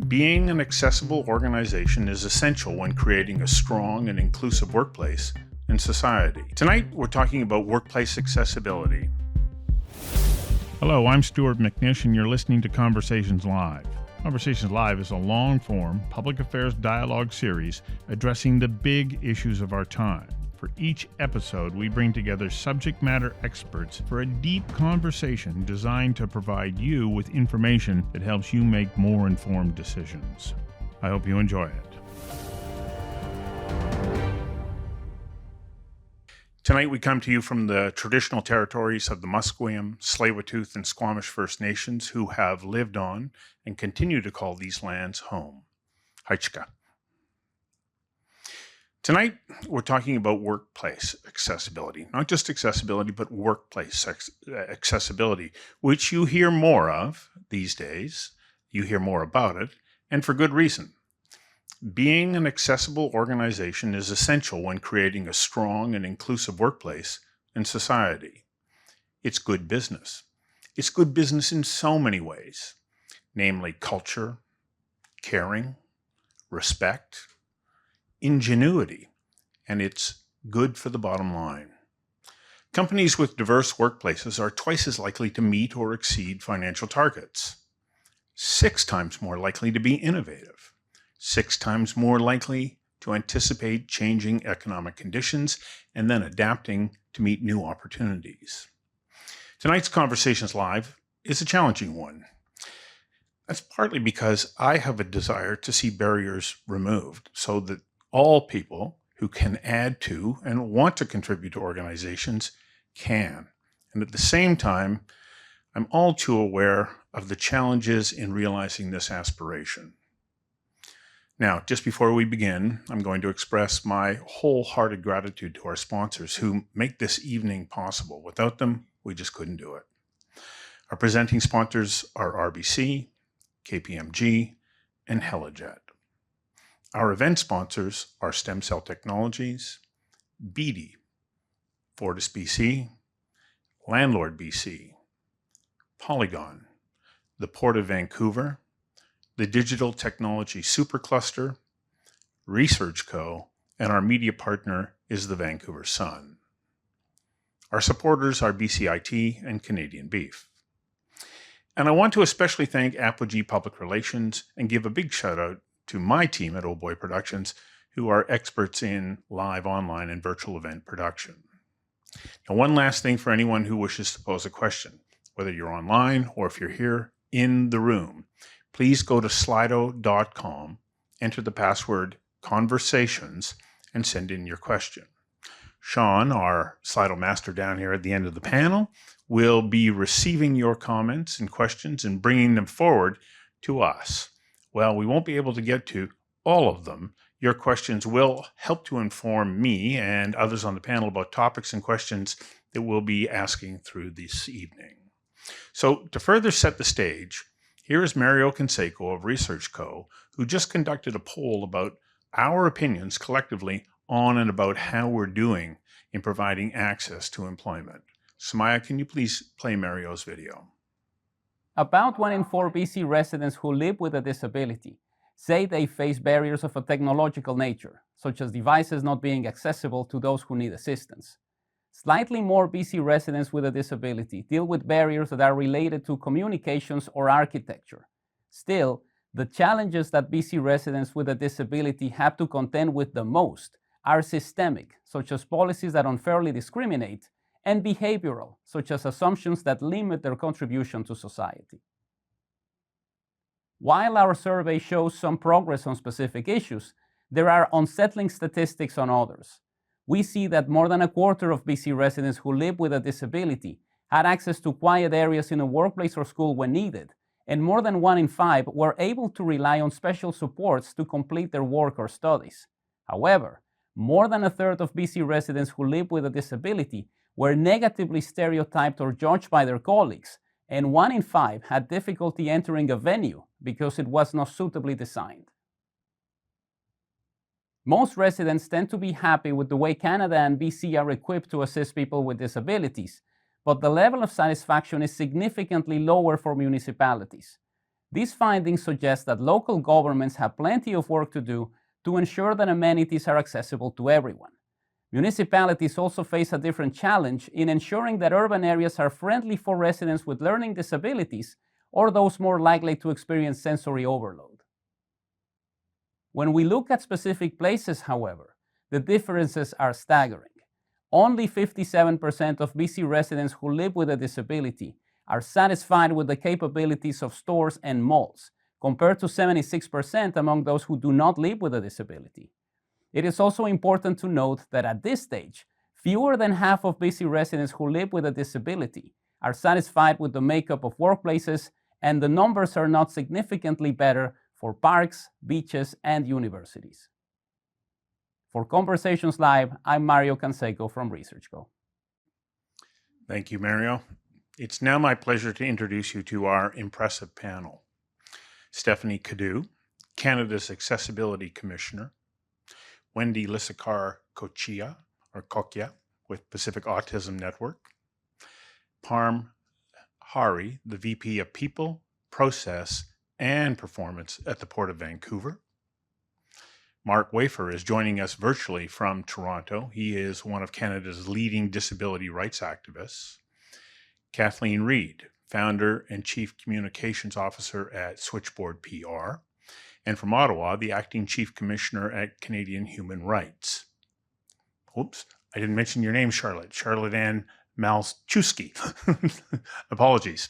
Being an accessible organization is essential when creating a strong and inclusive workplace and society. Tonight, we're talking about workplace accessibility. Hello, I'm Stuart McNish, and you're listening to Conversations Live. Conversations Live is a long-form public affairs dialogue series addressing the big issues of our time. For each episode, we bring together subject matter experts for a deep conversation designed to provide you with information that helps you make more informed decisions. I hope you enjoy it. Tonight we come to you from the traditional territories of the Musqueam, Tsleil-Waututh, and Squamish First Nations, who have lived on and continue to call these lands home. Haichka. Tonight, we're talking about workplace accessibility. Not just accessibility, but workplace accessibility, which you hear more of these days. You hear more about it, and for good reason. Being an accessible organization is essential when creating a strong and inclusive workplace and society. It's good business. It's good business in so many ways, namely culture, caring, respect, ingenuity, and it's good for the bottom line. Companies with diverse workplaces are twice as likely to meet or exceed financial targets, 6 times more likely to be innovative, 6 times more likely to anticipate changing economic conditions and then adapting to meet new opportunities. Tonight's Conversations Live is a challenging one. That's partly because I have a desire to see barriers removed so that all people who can add to and want to contribute to organizations can. And at the same time, I'm all too aware of the challenges in realizing this aspiration. Now, just before we begin, I'm going to express my wholehearted gratitude to our sponsors who make this evening possible. Without them, we just couldn't do it. Our presenting sponsors are RBC, KPMG, and Helijet. Our event sponsors are Stem Cell Technologies, BD, Fortis BC, Landlord BC, Polygon, the Port of Vancouver, the Digital Technology Supercluster, Research Co., and our media partner is the Vancouver Sun. Our supporters are BCIT and Canadian Beef. And I want to especially thank Apogee Public Relations and give a big shout out to my team at Oh Boy Productions, who are experts in live, online, and virtual event production. Now, one last thing for anyone who wishes to pose a question, whether you're online or if you're here in the room, please go to slido.com, enter the password conversations, and send in your question. Sean, our Slido master down here at the end of the panel, will be receiving your comments and questions and bringing them forward to us. Well, we won't be able to get to all of them. Your questions will help to inform me and others on the panel about topics and questions that we'll be asking through this evening. So to further set the stage, here is Mario Canseco of Research Co., who just conducted a poll about our opinions collectively on and about how we're doing in providing access to employment. Samaya, can you please play Mario's video? About 1 in 4 BC residents who live with a disability say they face barriers of a technological nature, such as devices not being accessible to those who need assistance. Slightly more BC residents with a disability deal with barriers that are related to communications or architecture. Still, the challenges that BC residents with a disability have to contend with the most are systemic, such as policies that unfairly discriminate, and behavioral, such as assumptions that limit their contribution to society. While our survey shows some progress on specific issues, there are unsettling statistics on others. We see that more than a quarter of BC residents who live with a disability had access to quiet areas in a workplace or school when needed, and more than 1 in 5 were able to rely on special supports to complete their work or studies. However, more than a third of BC residents who live with a disability were negatively stereotyped or judged by their colleagues, and 1 in 5 had difficulty entering a venue because it was not suitably designed. Most residents tend to be happy with the way Canada and BC are equipped to assist people with disabilities, but the level of satisfaction is significantly lower for municipalities. These findings suggest that local governments have plenty of work to do to ensure that amenities are accessible to everyone. Municipalities also face a different challenge in ensuring that urban areas are friendly for residents with learning disabilities or those more likely to experience sensory overload. When we look at specific places, however, the differences are staggering. Only 57% of BC residents who live with a disability are satisfied with the capabilities of stores and malls, compared to 76% among those who do not live with a disability. It is also important to note that at this stage, fewer than half of BC residents who live with a disability are satisfied with the makeup of workplaces, and the numbers are not significantly better for parks, beaches, and universities. For Conversations Live, I'm Mario Canseco from ResearchGo. Thank you, Mario. It's now my pleasure to introduce you to our impressive panel. Stephanie Cadieux, Canada's Accessibility Commissioner, Wendy Lisogar-Cocchia, with Pacific Autism Network, Parm Hari, the VP of People, Process, and Performance at the Port of Vancouver. Mark Wafer is joining us virtually from Toronto. He is one of Canada's leading disability rights activists. Kathleen Reid, founder and Chief Communications Officer at Switchboard PR. And from Ottawa, the Acting Chief Commissioner at Canadian Human Rights. Oops, I didn't mention your name, Charlotte. Charlotte Ann Malczewski. Apologies.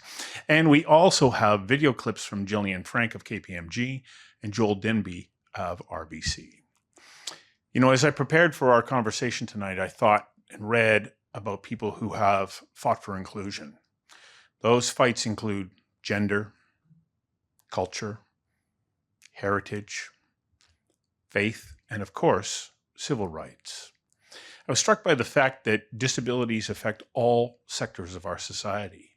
And we also have video clips from Gillian Frank of KPMG and Joel Denby of RBC. You know, as I prepared for our conversation tonight, I thought and read about people who have fought for inclusion. Those fights include gender, culture, heritage, faith, and of course, civil rights. I was struck by the fact that disabilities affect all sectors of our society.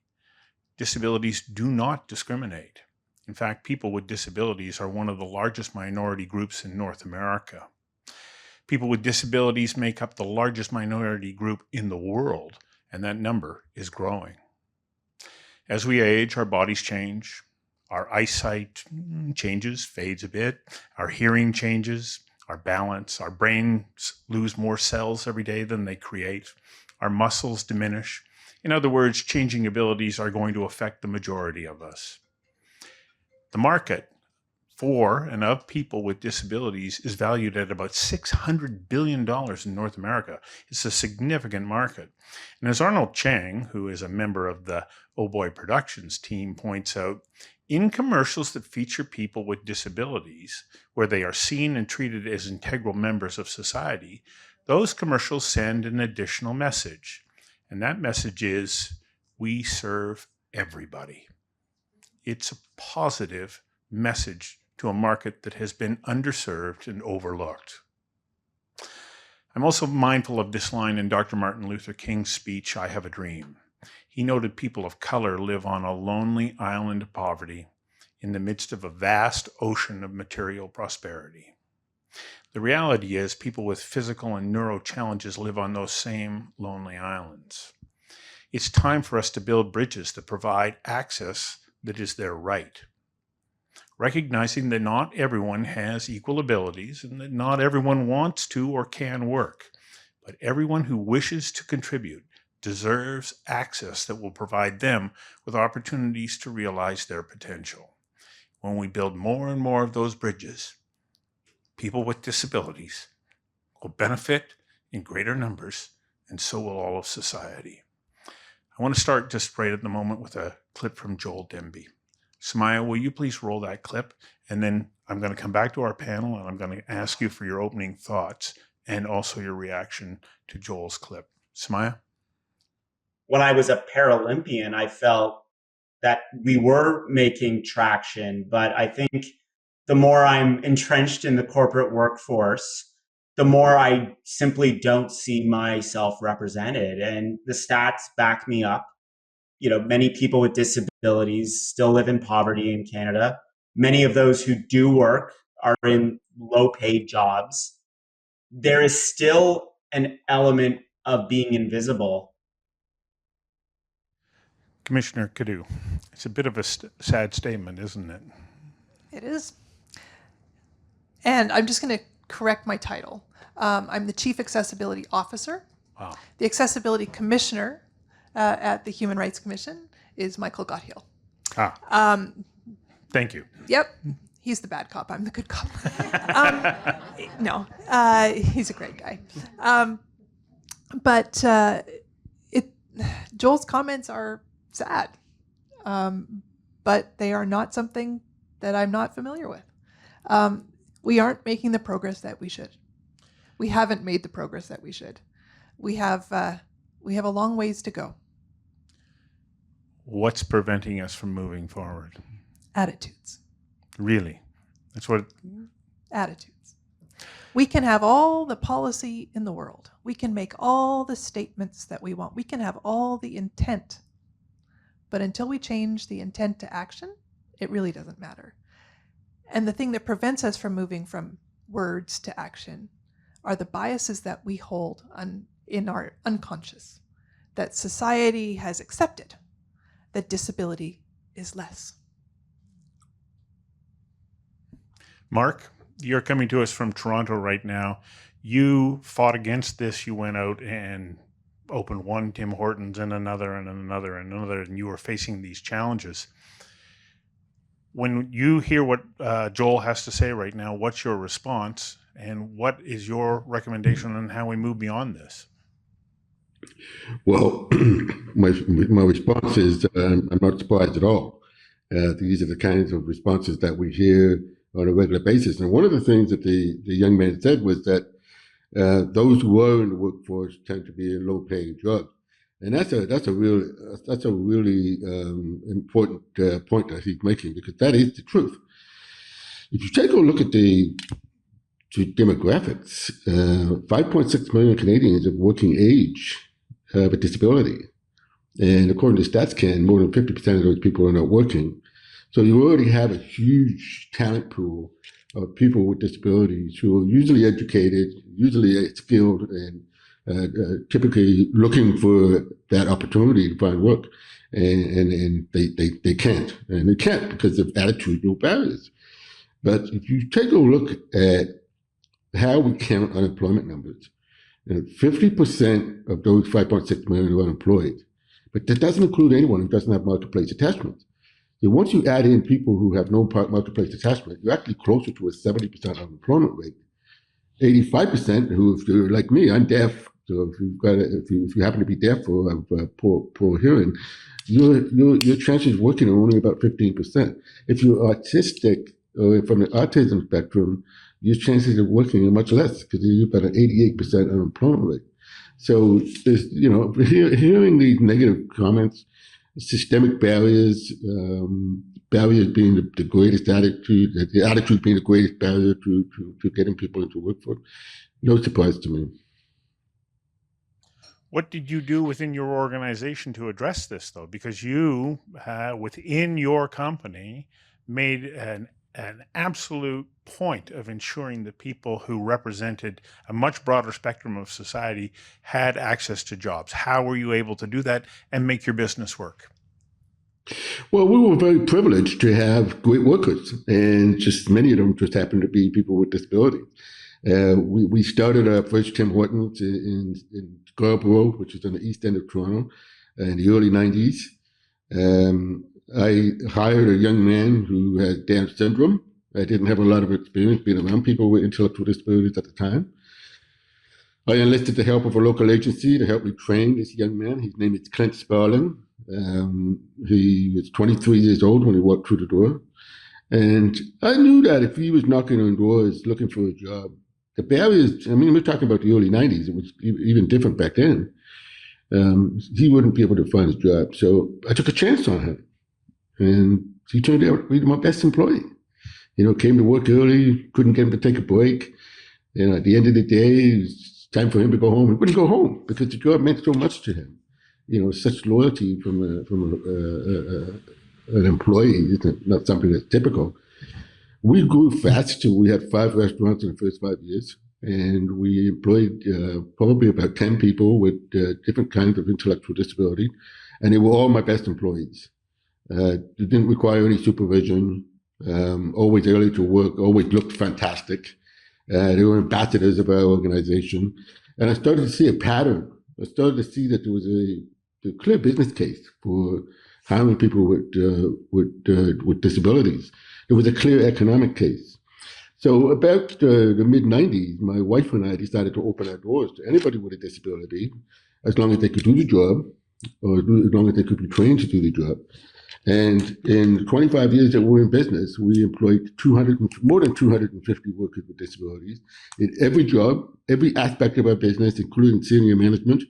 Disabilities do not discriminate. In fact, people with disabilities are one of the largest minority groups in North America. People with disabilities make up the largest minority group in the world, and that number is growing. As we age, our bodies change, our eyesight changes, fades a bit, our hearing changes, our balance, our brains lose more cells every day than they create, our muscles diminish. In other words, changing abilities are going to affect the majority of us. The market for and of people with disabilities is valued at about $600 billion in North America. It's a significant market. And as Arnold Chang, who is a member of the Oh Boy Productions team, points out, in commercials that feature people with disabilities, where they are seen and treated as integral members of society, those commercials send an additional message. And that message is, we serve everybody. It's a positive message to a market that has been underserved and overlooked. I'm also mindful of this line in Dr. Martin Luther King's speech, I Have a Dream. He noted people of color live on a lonely island of poverty in the midst of a vast ocean of material prosperity. The reality is people with physical and neuro challenges live on those same lonely islands. It's time for us to build bridges that provide access that is their right. Recognizing that not everyone has equal abilities and that not everyone wants to or can work, but everyone who wishes to contribute deserves access that will provide them with opportunities to realize their potential. When we build more and more of those bridges, people with disabilities will benefit in greater numbers, and so will all of society. I want to start just right at the moment with a clip from Joel Denby. Samaya, will you please roll that clip? And then I'm going to come back to our panel and I'm going to ask you for your opening thoughts and also your reaction to Joel's clip. Samaya? When I was a Paralympian, I felt that we were making traction, but I think the more I'm entrenched in the corporate workforce, the more I simply don't see myself represented. And the stats back me up. You know, many people with disabilities still live in poverty in Canada. Many of those who do work are in low-paid jobs. There is still an element of being invisible. Commissioner Cadieux, it's a bit of a sad statement, isn't it? It is. And I'm just going to correct my title. I'm the Chief Accessibility Officer. Wow. The Accessibility Commissioner at the Human Rights Commission is Michael Gotthill. Thank you. Yep. He's the bad cop. I'm the good cop. No, he's a great guy. But Joel's comments are sad, but they are not something that I'm not familiar with. We aren't making the progress that we should. We haven't made the progress that we should. We have a long ways to go. What's preventing us from moving forward? Attitudes. Really? That's what... Attitudes. We can have all the policy in the world. We can make all the statements that we want. We can have all the intent. But until we change the intent to action, it really doesn't matter. And the thing that prevents us from moving from words to action are the biases that we hold in our unconscious, that society has accepted, that disability is less. Mark, you're coming to us from Toronto right now. You fought against this. You went out and opened one Tim Hortons and another and another and another, and you were facing these challenges. When you hear what Joel has to say right now, what's your response, and what is your recommendation on how we move beyond this? Well, my response is I'm not surprised at all. These are the kinds of responses that we hear on a regular basis. And one of the things that the young man said was that those who are in the workforce tend to be in low-paying jobs, and that's a really important point that he's making, because that is the truth. If you take a look at the demographics, 5.6 million Canadians of working age have a disability, and according to StatsCan, more than 50% of those people are not working. So you already have a huge talent pool of people with disabilities who are usually educated, usually skilled, and typically looking for that opportunity to find work, and they can't, and they can't because of attitudinal barriers. But if you take a look at how we count unemployment numbers, 50% of those 5.6 million are unemployed, but that doesn't include anyone who doesn't have marketplace attachment. So once you add in people who have no marketplace attachment, you're actually closer to a 70% unemployment rate. 85% who, if you're like me, I'm deaf. So if you happen to be deaf or have poor hearing, your chances of working are only about 15%. If you're autistic or from the autism spectrum, your chances of working are much less, because you've got an 88% unemployment rate. So there's, hearing these negative comments, systemic barriers, barriers being the greatest attitude, the attitude being the greatest barrier to getting people into workforce, no surprise to me. What did you do within your organization to address this, though? Because you, within your company, made an absolute point of ensuring that people who represented a much broader spectrum of society had access to jobs. How were you able to do that and make your business work? Well, we were very privileged to have great workers, and just many of them just happened to be people with disabilities. We started our first Tim Hortons in Scarborough, which is on the east end of Toronto, in the early 90s. I hired a young man who had Down syndrome. I didn't have a lot of experience being around people with intellectual disabilities at the time. I enlisted the help of a local agency to help me train this young man. His name is Clint Sparling. He was 23 years old when he walked through the door. And I knew that if he was knocking on doors looking for a job, the barriers, we're talking about the early 90s, it was even different back then. He wouldn't be able to find a job. So I took a chance on him. And he turned out to be my best employee. Came to work early, couldn't get him to take a break. At the end of the day, it was time for him to go home. He wouldn't go home because the job meant so much to him. Such loyalty from an employee is not something that's typical. We grew fast. We had 5 restaurants in the first 5 years, and we employed probably about 10 people with different kinds of intellectual disability. and they were all my best employees. They didn't require any supervision, always early to work, always looked fantastic. They were ambassadors of our organization. And I started to see a pattern. I started to see that there was a clear business case for hiring people with disabilities. There was a clear economic case. So about the mid-90s, my wife and I decided to open our doors to anybody with a disability, as long as they could do the job, or as long as they could be trained to do the job. And in the 25 years that we're in business, we employed more than 250 workers with disabilities in every job, every aspect of our business, including senior management.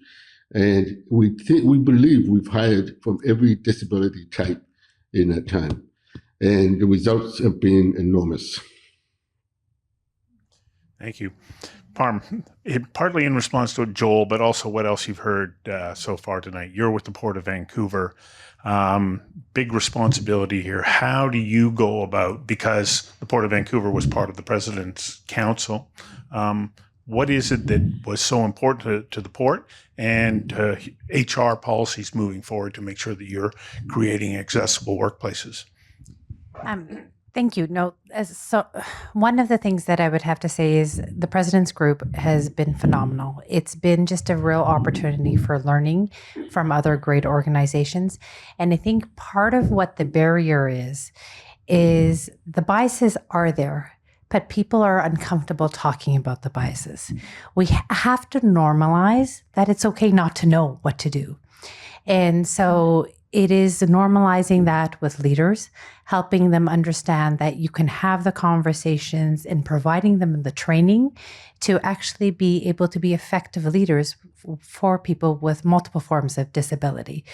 And we believe we've hired from every disability type in that time. And the results have been enormous. Thank you. Parm, partly in response to Joel, but also what else you've heard so far tonight. You're with the Port of Vancouver. Big responsibility here. How do you go about, because the Port of Vancouver was part of the President's Council, what is it that was so important to the Port and to HR policies moving forward to make sure that you're creating accessible workplaces? Thank you. No, so one of the things that I would have to say is the President's Group has been phenomenal. It's been just a real opportunity for learning from other great organizations. And I think part of what the barrier is the biases are there, but people are uncomfortable talking about the biases. We have to normalize that it's okay not to know what to do. And so it is normalizing that with leaders, helping them understand that you can have the conversations and providing them the training to actually be able to be effective leaders for people with multiple forms of disability.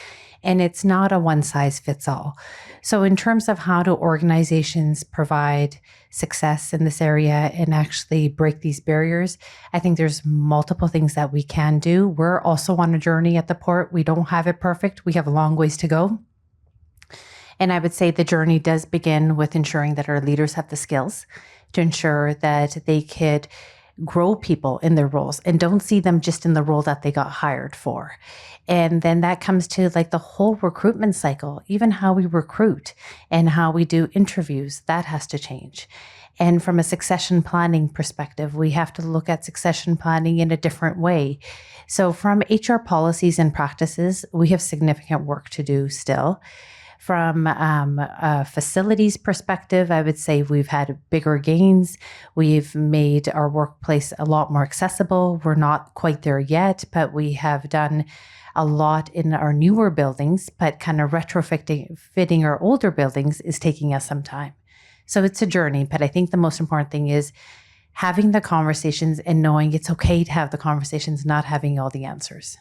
And it's not a one size fits all. So in terms of how do organizations provide success in this area and actually break these barriers, I think there's multiple things that we can do. We're also on a journey at the Port. We don't have it perfect. We have a long ways to go. And I would say the journey does begin with ensuring that our leaders have the skills to ensure that they could grow people in their roles and don't see them just in the role that they got hired for. And then that comes to like the whole recruitment cycle, even how we recruit and how we do interviews, that has to change. And from a succession planning perspective, we have to look at succession planning in a different way. So from HR policies and practices, we have significant work to do still. From a facilities perspective, I would say we've had bigger gains. We've made our workplace a lot more accessible. We're not quite there yet, but we have done a lot in our newer buildings, but kind of retrofitting our older buildings is taking us some time. So it's a journey, but I think the most important thing is having the conversations and knowing it's okay to have the conversations, not having all the answers.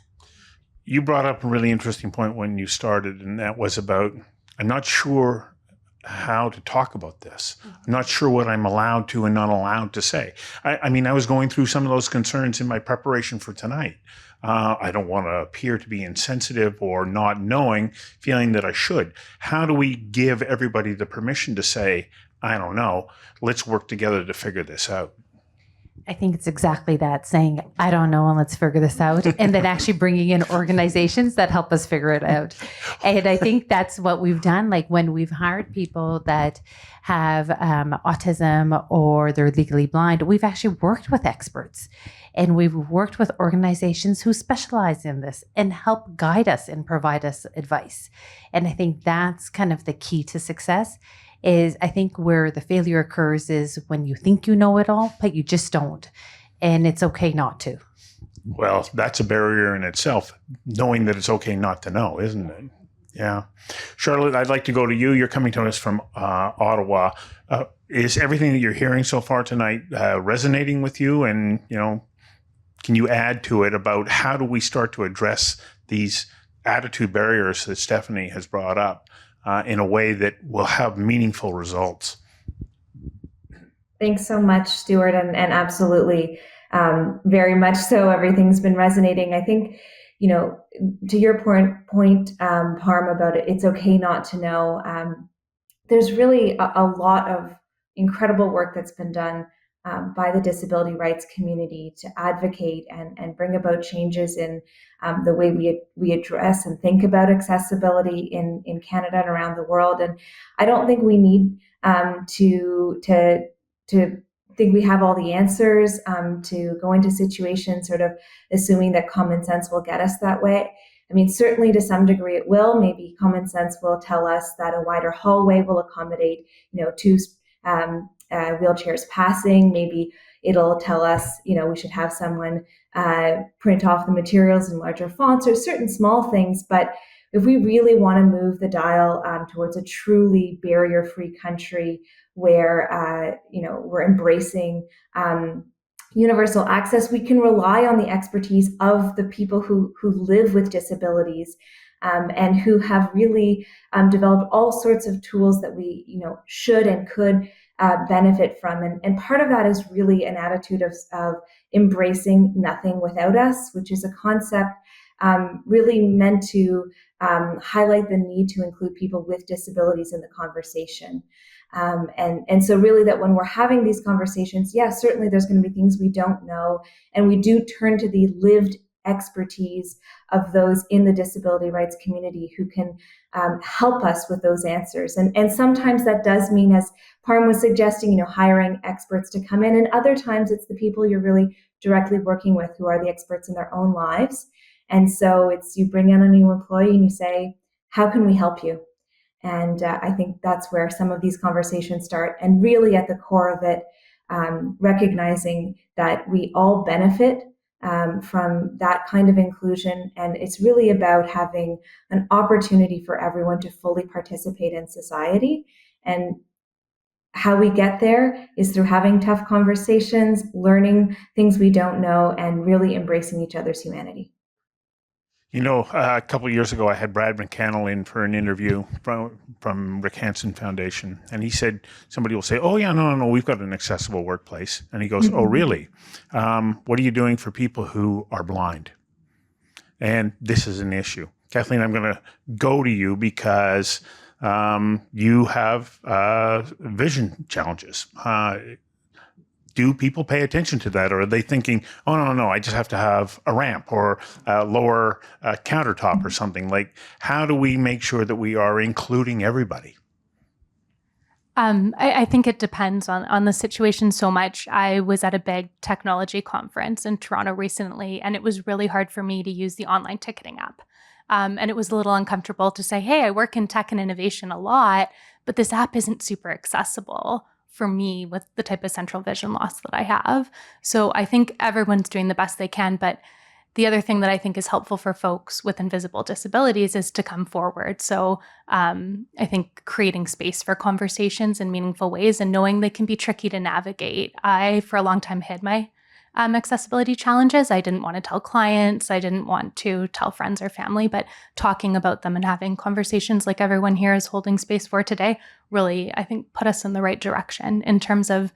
You brought up a really interesting point when you started, and that was about, I'm not sure how to talk about this. I'm not sure what I'm allowed to and not allowed to say. I mean, I was going through some of those concerns in my preparation for tonight. I don't want to appear to be insensitive or not knowing, feeling that I should. How do we give everybody the permission to say, I don't know, let's work together to figure this out? I think it's exactly that, saying, I don't know, and let's figure this out. And then actually bringing in organizations that help us figure it out. And I think that's what we've done. Like when we've hired people that have autism or they're legally blind, we've actually worked with experts. And we've worked with organizations who specialize in this and help guide us and provide us advice. And I think that's kind of the key to success. Is I think where the failure occurs is when you think you know it all, but you just don't. And it's okay not to. Well, that's a barrier in itself, knowing that it's okay not to know, isn't it? Yeah. Charlotte, I'd like to go to you. You're coming to us from Ottawa. Is everything that you're hearing so far tonight resonating with you? And, you know, can you add to it about how do we start to address these attitude barriers that Stephanie has brought up? In a way that will have meaningful results. Thanks so much, Stuart, and absolutely, very much so. Everything's been resonating. I think, you know, to your point, Parm, about it, it's okay not to know. There's really a lot of incredible work that's been done by the disability rights community to advocate and bring about changes in the way we address and think about accessibility in Canada and around the world. And I don't think we need to think we have all the answers, to go into situations sort of assuming that common sense will get us that way. I mean, certainly to some degree it will. Maybe common sense will tell us that a wider hallway will accommodate, two wheelchairs passing. Maybe it'll tell us, we should have someone print off the materials in larger fonts, or certain small things. But if we really want to move the dial towards a truly barrier-free country where, we're embracing universal access, we can rely on the expertise of the people who live with disabilities and who have really developed all sorts of tools that we, should and could benefit from. And part of that is really an attitude of embracing nothing without us, which is a concept really meant to highlight the need to include people with disabilities in the conversation. And so really that when we're having these conversations, certainly there's going to be things we don't know, and we do turn to the lived expertise of those in the disability rights community who can help us with those answers. And sometimes that does mean, as Parm was suggesting, hiring experts to come in, and other times it's the people you're really directly working with who are the experts in their own lives. And so it's, you bring in a new employee and you say, how can we help you? And I think that's where some of these conversations start. And really at the core of it, recognizing that we all benefit from that kind of inclusion. And it's really about having an opportunity for everyone to fully participate in society. And how we get there is through having tough conversations, learning things we don't know, and really embracing each other's humanity. A couple of years ago, I had Brad McCannell in for an interview from Rick Hansen Foundation, and he said, somebody will say, oh, yeah, no, we've got an accessible workplace. And he goes, oh, really? What are you doing for people who are blind? And this is an issue. Kathleen, I'm going to go to you because you have vision challenges. Do people pay attention to that? Or are they thinking, oh, no, I just have to have a ramp or a lower countertop or something? Like, how do we make sure that we are including everybody? I think it depends on the situation so much. I was at a big technology conference in Toronto recently, and it was really hard for me to use the online ticketing app. And it was a little uncomfortable to say, hey, I work in tech and innovation a lot, but this app isn't super accessible for me with the type of central vision loss that I have. So I think everyone's doing the best they can. But the other thing that I think is helpful for folks with invisible disabilities is to come forward. So I think creating space for conversations in meaningful ways and knowing they can be tricky to navigate. I, for a long time, hid my accessibility challenges. I didn't want to tell clients. I didn't want to tell friends or family, but talking about them and having conversations like everyone here is holding space for today really, I think, put us in the right direction. In terms of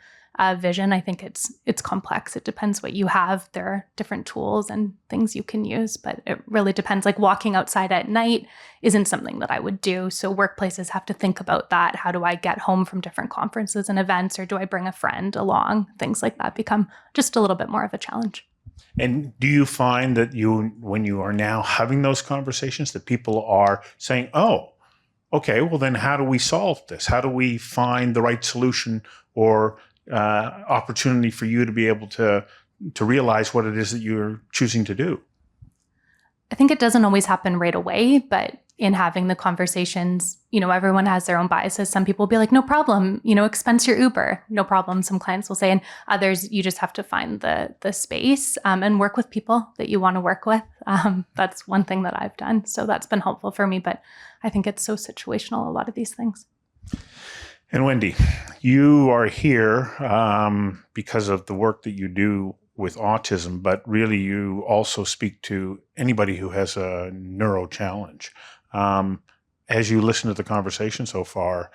vision, I think it's complex. It depends what you have. There are different tools and things you can use, but it really depends. Like walking outside at night isn't something that I would do. So workplaces have to think about that. How do I get home from different conferences and events, or do I bring a friend along? Things like that become just a little bit more of a challenge. And do you find that when you are now having those conversations, that people are saying, oh, okay, well then how do we solve this? How do we find the right solution or opportunity for you to be able to realize what it is that you're choosing to do? I think it doesn't always happen right away, but in having the conversations, everyone has their own biases. Some people will be like, no problem, expense your Uber, no problem. Some clients will say, and others, you just have to find the space and work with people that you want to work with. That's one thing that I've done. So that's been helpful for me, but I think it's so situational, a lot of these things. And Wendy, you are here because of the work that you do with autism, but really you also speak to anybody who has a neuro challenge. As you listen to the conversation so far,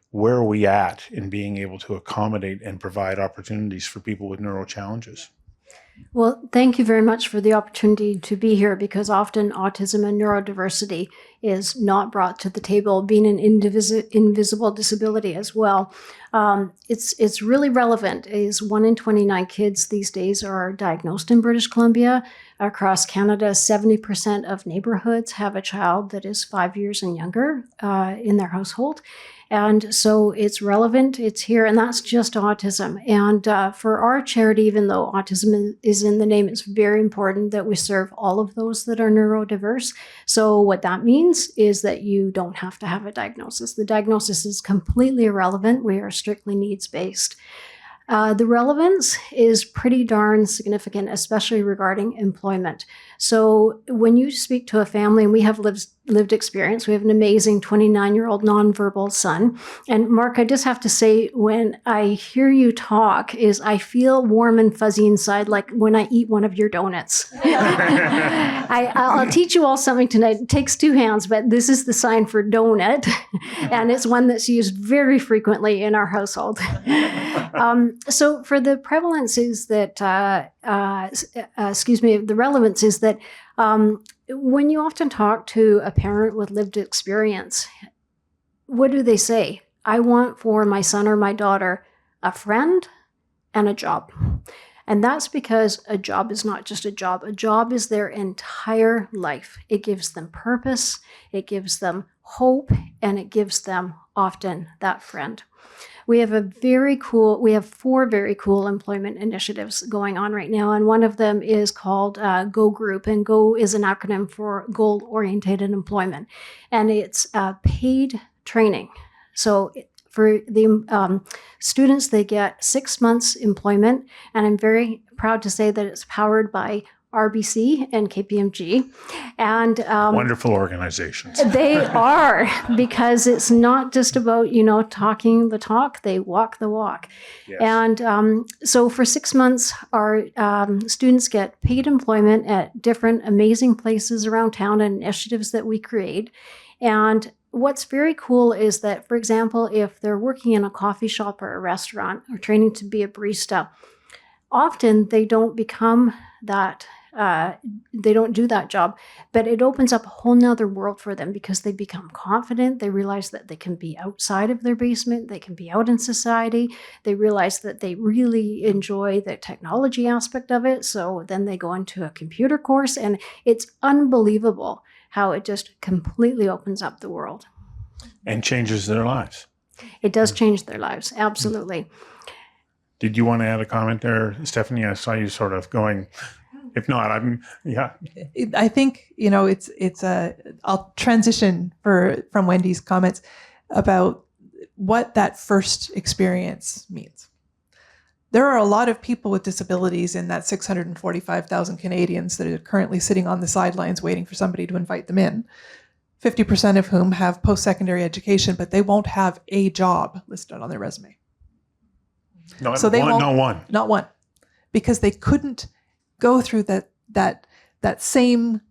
where are we at in being able to accommodate and provide opportunities for people with neuro challenges? Well, thank you very much for the opportunity to be here, because often autism and neurodiversity is not brought to the table, being an invisible disability as well. It's really relevant. Is 1 in 29 kids these days are diagnosed in British Columbia. Across Canada, 70% of neighborhoods have a child that is 5 years and younger in their household. And so it's relevant, it's here, and that's just autism. And for our charity, even though autism is in the name, it's very important that we serve all of those that are neurodiverse. So what that means is that you don't have to have a diagnosis. The diagnosis is completely irrelevant. We are strictly needs-based. The relevance is pretty darn significant, especially regarding employment. So when you speak to a family, and we have lived experience, we have an amazing 29-year-old nonverbal son. And Mark, I just have to say, when I hear you talk, I feel warm and fuzzy inside, like when I eat one of your donuts. I'll teach you all something tonight. It takes two hands, but this is the sign for donut. And it's one that's used very frequently in our household. So for the prevalence is that, the relevance is that when you often talk to a parent with lived experience, what do they say? I want for my son or my daughter a friend and a job. And that's because a job is not just a job. A job is their entire life. It gives them purpose, it gives them hope, and it gives them often that friend. We have four very cool employment initiatives going on right now, and one of them is called GO Group, and GO is an acronym for Goal-Oriented Employment, and it's paid training. So for the students, they get 6 months employment, and I'm very proud to say that it's powered by RBC and KPMG. And wonderful organizations. They are, because it's not just about, talking the talk, they walk the walk. Yes. And so for 6 months, our students get paid employment at different amazing places around town and initiatives that we create. And what's very cool is that, for example, if they're working in a coffee shop or a restaurant or training to be a barista, often they don't become that. They don't do that job, but it opens up a whole nother world for them, because they become confident. They realize that they can be outside of their basement. They can be out in society. They realize that they really enjoy the technology aspect of it. So then they go into a computer course, and it's unbelievable how it just completely opens up the world. And changes their lives. It does change their lives. Absolutely. Did you want to add a comment there, Stephanie? I saw you sort of going. If not, I think, I'll transition from Wendy's comments about what that first experience means. There are a lot of people with disabilities in that 645,000 Canadians that are currently sitting on the sidelines waiting for somebody to invite them in, 50% of whom have post-secondary education, but they won't have a job listed on their resume. Not one. Because they couldn't go through that same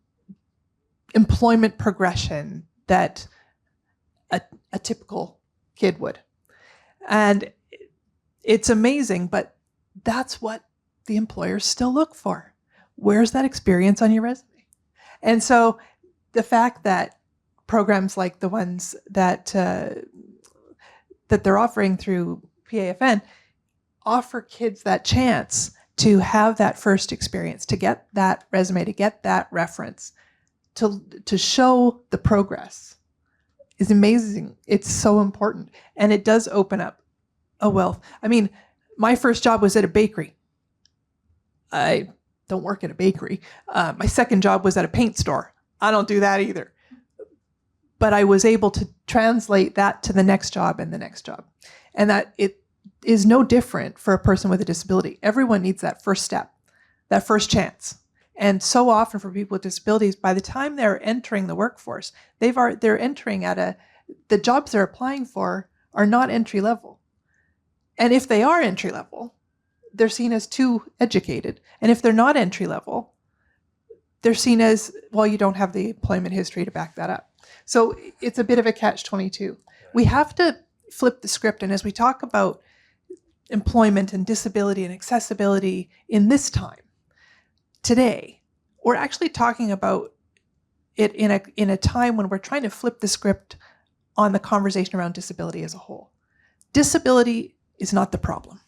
employment progression that a typical kid would. And it's amazing, but that's what the employers still look for. Where's that experience on your resume? And so the fact that programs like the ones that they're offering through PAFN offer kids that chance to have that first experience, to get that resume, to get that reference, to show the progress is amazing. It's so important. And it does open up a wealth. I mean, my first job was at a bakery. I don't work at a bakery. My second job was at a paint store. I don't do that either. But I was able to translate that to the next job and the next job. And that it is no different for a person with a disability. Everyone needs that first step, that first chance. And so often for people with disabilities, by the time they're entering the workforce, they're entering the jobs they're applying for are not entry level. And if they are entry level, they're seen as too educated. And if they're not entry level, they're seen as, well, you don't have the employment history to back that up. So it's a bit of a catch-22. We have to flip the script. And as we talk about employment and disability and accessibility in this time, today, we're actually talking about it in a time when we're trying to flip the script on the conversation around disability as a whole. Disability is not the problem.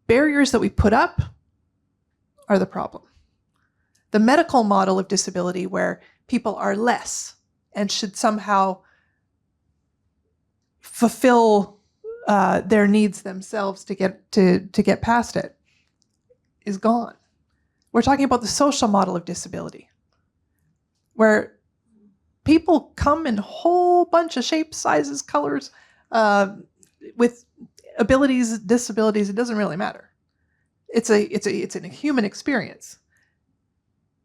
Barriers that we put up are the problem. The medical model of disability, where people are less and should somehow fulfill their needs themselves to get past it, is gone. We're talking about the social model of disability, where people come in a whole bunch of shapes, sizes, colors, with abilities, disabilities. It doesn't really matter. It's a human experience.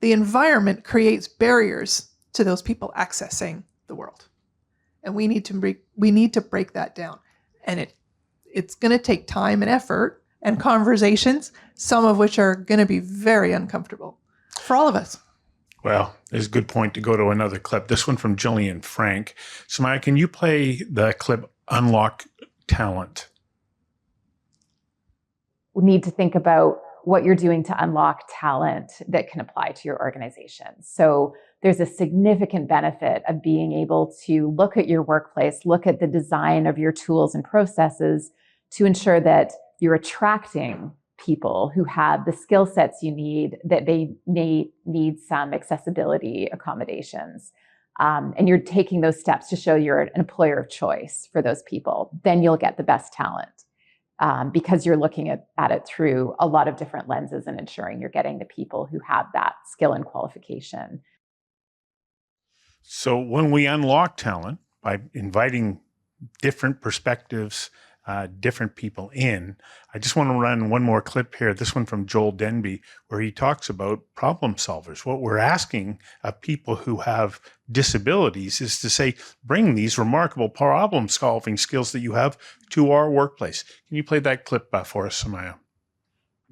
The environment creates barriers to those people accessing the world, and we need to break that down. And it's going to take time and effort and conversations, some of which are going to be very uncomfortable for all of us. Well, there's a good point to go to another clip. This one from Jillian Frank. Samaya, can you play the clip Unlock Talent? We need to think about what you're doing to unlock talent that can apply to your organization. So there's a significant benefit of being able to look at your workplace, look at the design of your tools and processes to ensure that you're attracting people who have the skill sets you need, that they may need some accessibility accommodations. And you're taking those steps to show you're an employer of choice for those people. Then you'll get the best talent. Because you're looking at it through a lot of different lenses and ensuring you're getting the people who have that skill and qualification. So when we unlock talent by inviting different perspectives, different people in, I just want to run one more clip here. This one from Joel Denby, where he talks about problem solvers. What we're asking of people who have disabilities is to say, bring these remarkable problem solving skills that you have to our workplace. Can you play that clip for us, Samaya?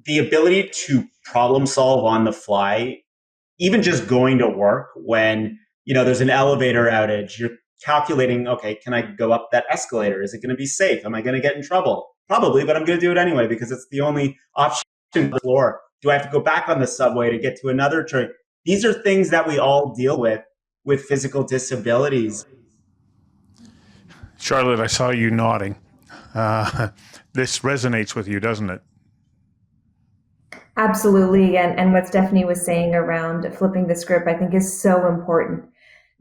The ability to problem solve on the fly, even just going to work when, there's an elevator outage, you're calculating, okay, can I go up that escalator? Is it going to be safe? Am I going to get in trouble? Probably, but I'm going to do it anyway because it's the only option on the floor. Do I have to go back on the subway to get to another train? These are things that we all deal with physical disabilities. Charlotte, I saw you nodding. This resonates with you, doesn't it? Absolutely. And what Stephanie was saying around flipping the script, I think is so important.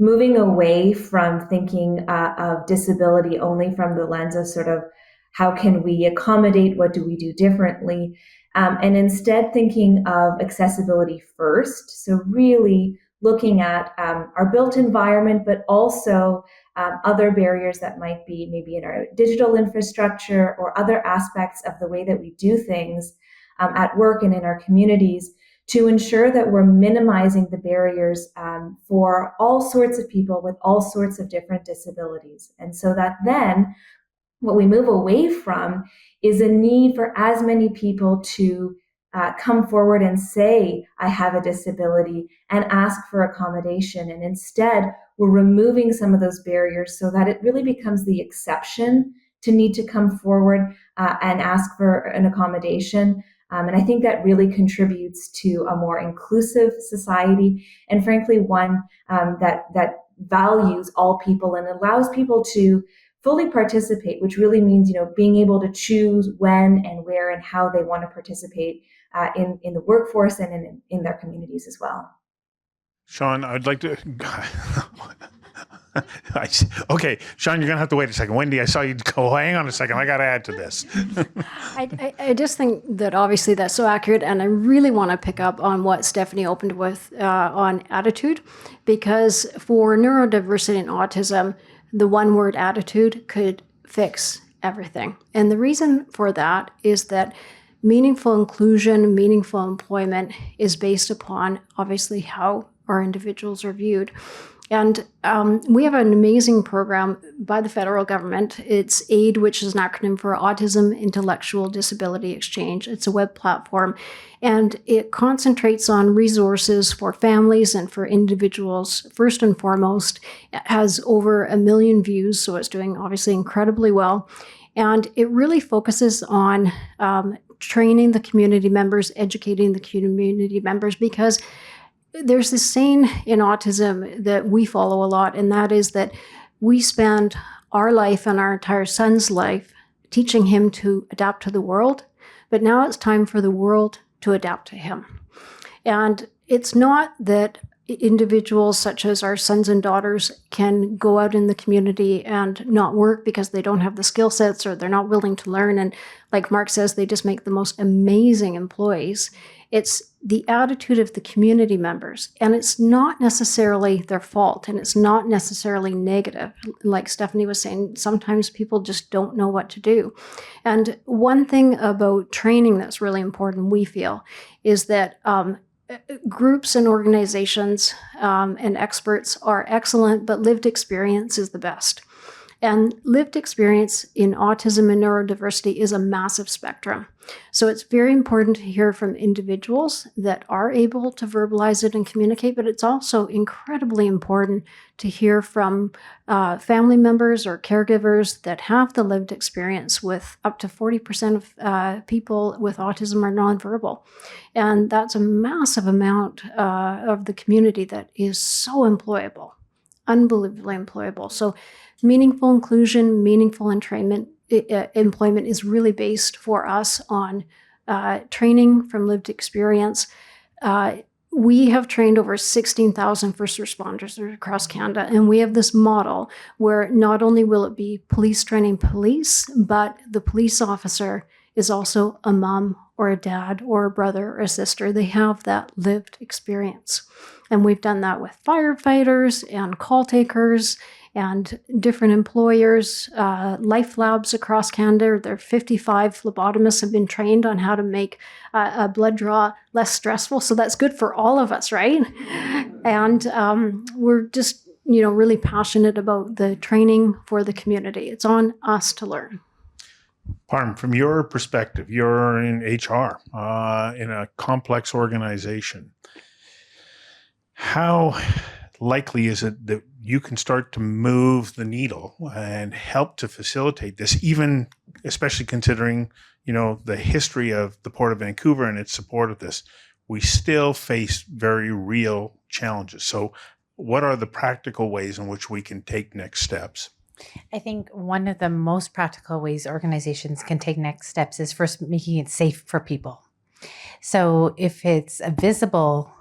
Moving away from thinking of disability only from the lens of sort of how can we accommodate, what do we do differently, and instead thinking of accessibility first. So really looking at our built environment, but also other barriers that might be maybe in our digital infrastructure or other aspects of the way that we do things at work and in our communities, to ensure that we're minimizing the barriers for all sorts of people with all sorts of different disabilities. And so that then what we move away from is a need for as many people to come forward and say, I have a disability, and ask for accommodation. And instead, we're removing some of those barriers so that it really becomes the exception to need to come forward and ask for an accommodation. And I think that really contributes to a more inclusive society, and frankly, one that values all people and allows people to fully participate, which really means, being able to choose when and where and how they want to participate in the workforce and in their communities as well. Sean, I'd like to... Okay, Sean, you're going to have to wait a second. Wendy, I saw you go, hang on a second. I got to add to this. I just think that obviously that's so accurate, and I really want to pick up on what Stephanie opened with on attitude, because for neurodiversity and autism, the one-word attitude could fix everything. And the reason for that is that meaningful inclusion, meaningful employment is based upon obviously how our individuals are viewed. And we have an amazing program by the federal government. It's AID, which is an acronym for Autism Intellectual Disability Exchange. It's a web platform, and it concentrates on resources for families and for individuals. First and foremost, it has over 1 million views, so it's doing obviously incredibly well. And it really focuses on training the community members, educating the community members, because there's this saying in autism that we follow a lot, and that is that we spend our life and our entire son's life teaching him to adapt to the world, but now it's time for the world to adapt to him. And it's not that individuals such as our sons and daughters can go out in the community and not work because they don't have the skill sets or they're not willing to learn. And like Mark says, they just make the most amazing employees. It's the attitude of the community members, and it's not necessarily their fault, and it's not necessarily negative. Like Stephanie was saying, sometimes people just don't know what to do. And one thing about training that's really important, we feel, is that groups and organizations and experts are excellent, but lived experience is the best. And lived experience in autism and neurodiversity is a massive spectrum. So it's very important to hear from individuals that are able to verbalize it and communicate, but it's also incredibly important to hear from family members or caregivers that have the lived experience. With up to 40% of people with autism are nonverbal. And that's a massive amount of the community that is so employable, unbelievably employable. So meaningful inclusion, meaningful employment is really based for us on training from lived experience. We have trained over 16,000 first responders across Canada, and we have this model where not only will it be police training police, but the police officer is also a mom or a dad or a brother or a sister. They have that lived experience. And we've done that with firefighters and call takers and different employers, life labs across Canada. There are 55 phlebotomists have been trained on how to make a blood draw less stressful. So that's good for all of us, right? And we're just, really passionate about the training for the community. It's on us to learn. Parm, from your perspective, you're in HR, in a complex organization. How likely is it that you can start to move the needle and help to facilitate this, even especially considering, the history of the Port of Vancouver and its support of this? We still face very real challenges. So what are the practical ways in which we can take next steps? I think one of the most practical ways organizations can take next steps is first making it safe for people. So if it's a visible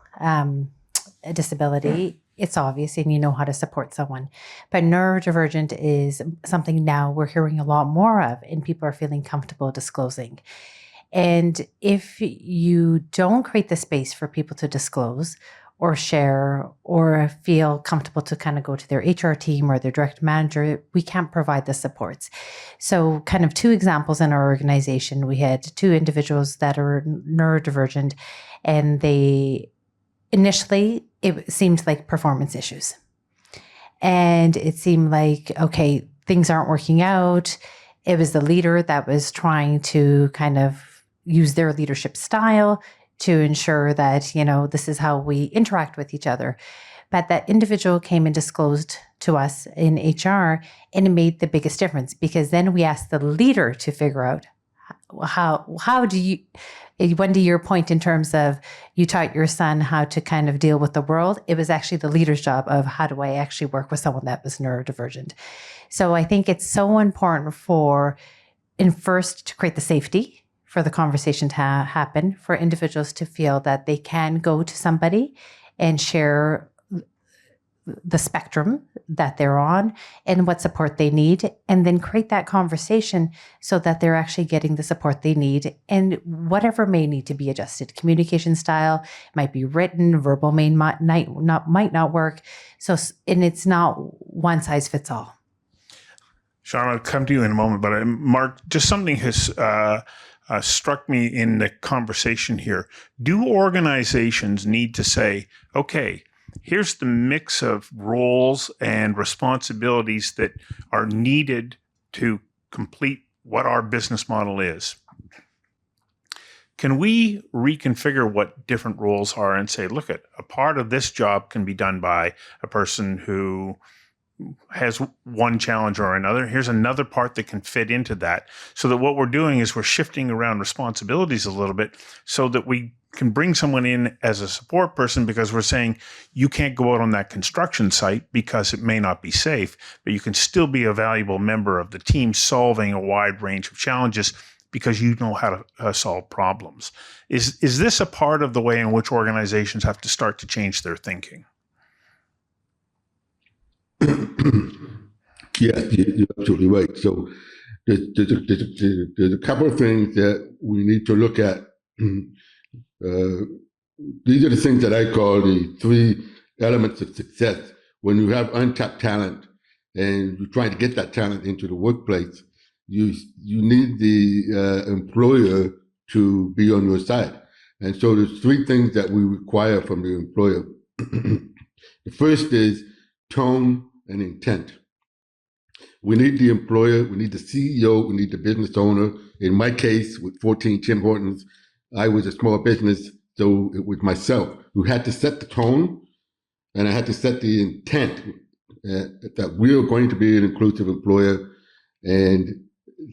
disability, it's obvious and you know how to support someone. But neurodivergent is something now we're hearing a lot more of and people are feeling comfortable disclosing. And if you don't create the space for people to disclose or share or feel comfortable to kind of go to their HR team or their direct manager, we can't provide the supports. So kind of two examples in our organization, we had two individuals that are neurodivergent, and initially it seemed like performance issues. And it seemed like, okay, things aren't working out. It was the leader that was trying to kind of use their leadership style to ensure that, this is how we interact with each other. But that individual came and disclosed to us in HR, and it made the biggest difference, because then we asked the leader to figure out how do you, Wendy, your point in terms of you taught your son how to kind of deal with the world, it was actually the leader's job of how do I actually work with someone that was neurodivergent. So I think it's so important first to create the safety for the conversation to happen, for individuals to feel that they can go to somebody and share the spectrum that they're on and what support they need, and then create that conversation so that they're actually getting the support they need, and whatever may need to be adjusted. Communication style might be written, verbal might not work. So, and it's not one size fits all. Sean, I'll come to you in a moment, but Mark, just something has struck me in the conversation here. Do organizations need to say, okay, here's the mix of roles and responsibilities that are needed to complete what our business model is? Can we reconfigure what different roles are and say, look, a part of this job can be done by a person who has one challenge or another. Here's another part that can fit into that. So that what we're doing is we're shifting around responsibilities a little bit so that we can bring someone in as a support person, because we're saying you can't go out on that construction site because it may not be safe, but you can still be a valuable member of the team solving a wide range of challenges because you know how to solve problems. Is this a part of the way in which organizations have to start to change their thinking? Yes, you're absolutely right. So there's a couple of things that we need to look at. These are the things that I call the 3 elements of success. When you have untapped talent and you're trying to get that talent into the workplace, you need the employer to be on your side. And so there's 3 things that we require from the employer. The first is tone and intent. We need the employer, we need the CEO, we need the business owner. In my case, with 14 Tim Hortons, I was a small business, so it was myself who had to set the tone, and I had to set the intent that we are going to be an inclusive employer, and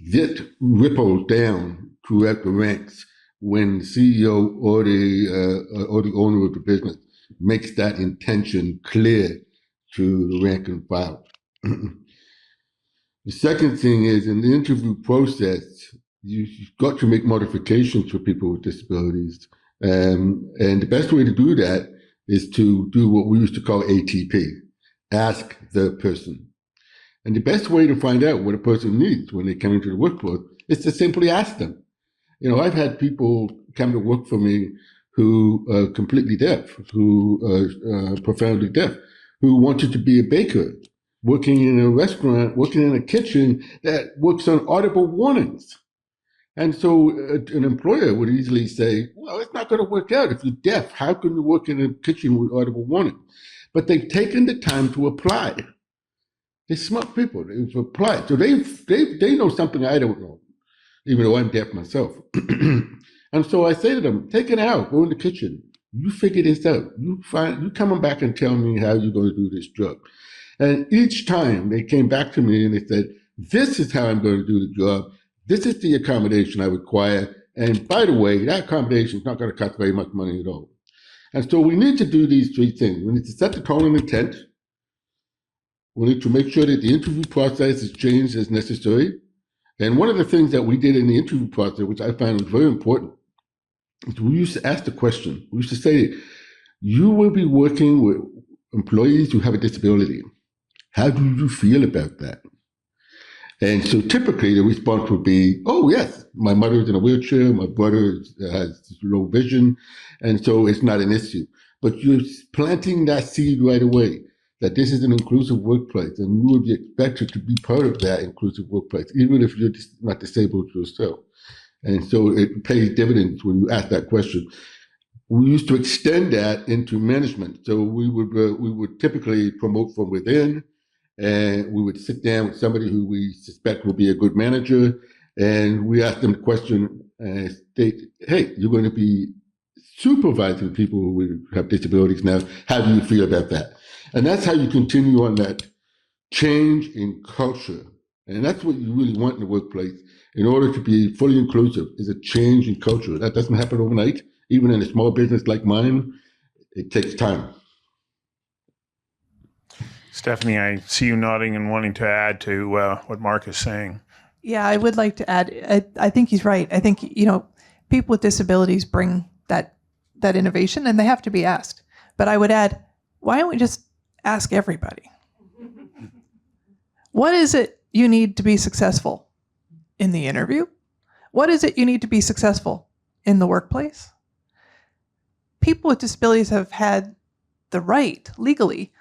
this ripples down throughout the ranks when the CEO or the owner of the business makes that intention clear to the rank and file. The second thing is, in the interview process, you've got to make modifications for people with disabilities. And the best way to do that is to do what we used to call ATP, ask the person. And the best way to find out what a person needs when they come into the workforce is to simply ask them. You know, I've had people come to work for me who are completely deaf, who are profoundly deaf, who wanted to be a baker, working in a restaurant, working in a kitchen that works on audible warnings. And so an employer would easily say, well, it's not going to work out. If you're deaf, how can you work in a kitchen with audible warning? But they've taken the time to apply. They're smart people. They've applied. So they know something I don't know, even though I'm deaf myself. And so I say to them, take it out, go in the kitchen. You figure this out. You coming back and tell me how you're going to do this job. And each time they came back to me and they said, this is how I'm going to do the job. This is the accommodation I require. And by the way, that accommodation is not going to cost very much money at all. And so we need to do these 3 things. We need to set the tone and intent. We need to make sure that the interview process is changed as necessary. And one of the things that we did in the interview process, which I found was very important, is we used to ask the question. We used to say, you will be working with employees who have a disability. How do you feel about that? And so typically the response would be, oh, yes, my mother's in a wheelchair, my brother has low vision, and so it's not an issue. But you're planting that seed right away, that this is an inclusive workplace, and you will be expected to be part of that inclusive workplace, even if you're not disabled yourself. And so it pays dividends when you ask that question. We used to extend that into management. So we would typically promote from within, and we would sit down with somebody who we suspect will be a good manager, and we ask them the question and state, hey, you're going to be supervising people who have disabilities now. How do you feel about that? And that's how you continue on that change in culture. And that's what you really want in the workplace in order to be fully inclusive, is a change in culture. That doesn't happen overnight. Even in a small business like mine, it takes time. Stephanie, I see you nodding and wanting to add to what Mark is saying. Yeah, I would like to add, I think he's right. I think, people with disabilities bring that innovation, and they have to be asked. But I would add, why don't we just ask everybody? What is it you need to be successful in the interview? What is it you need to be successful in the workplace? People with disabilities have had the right, legally,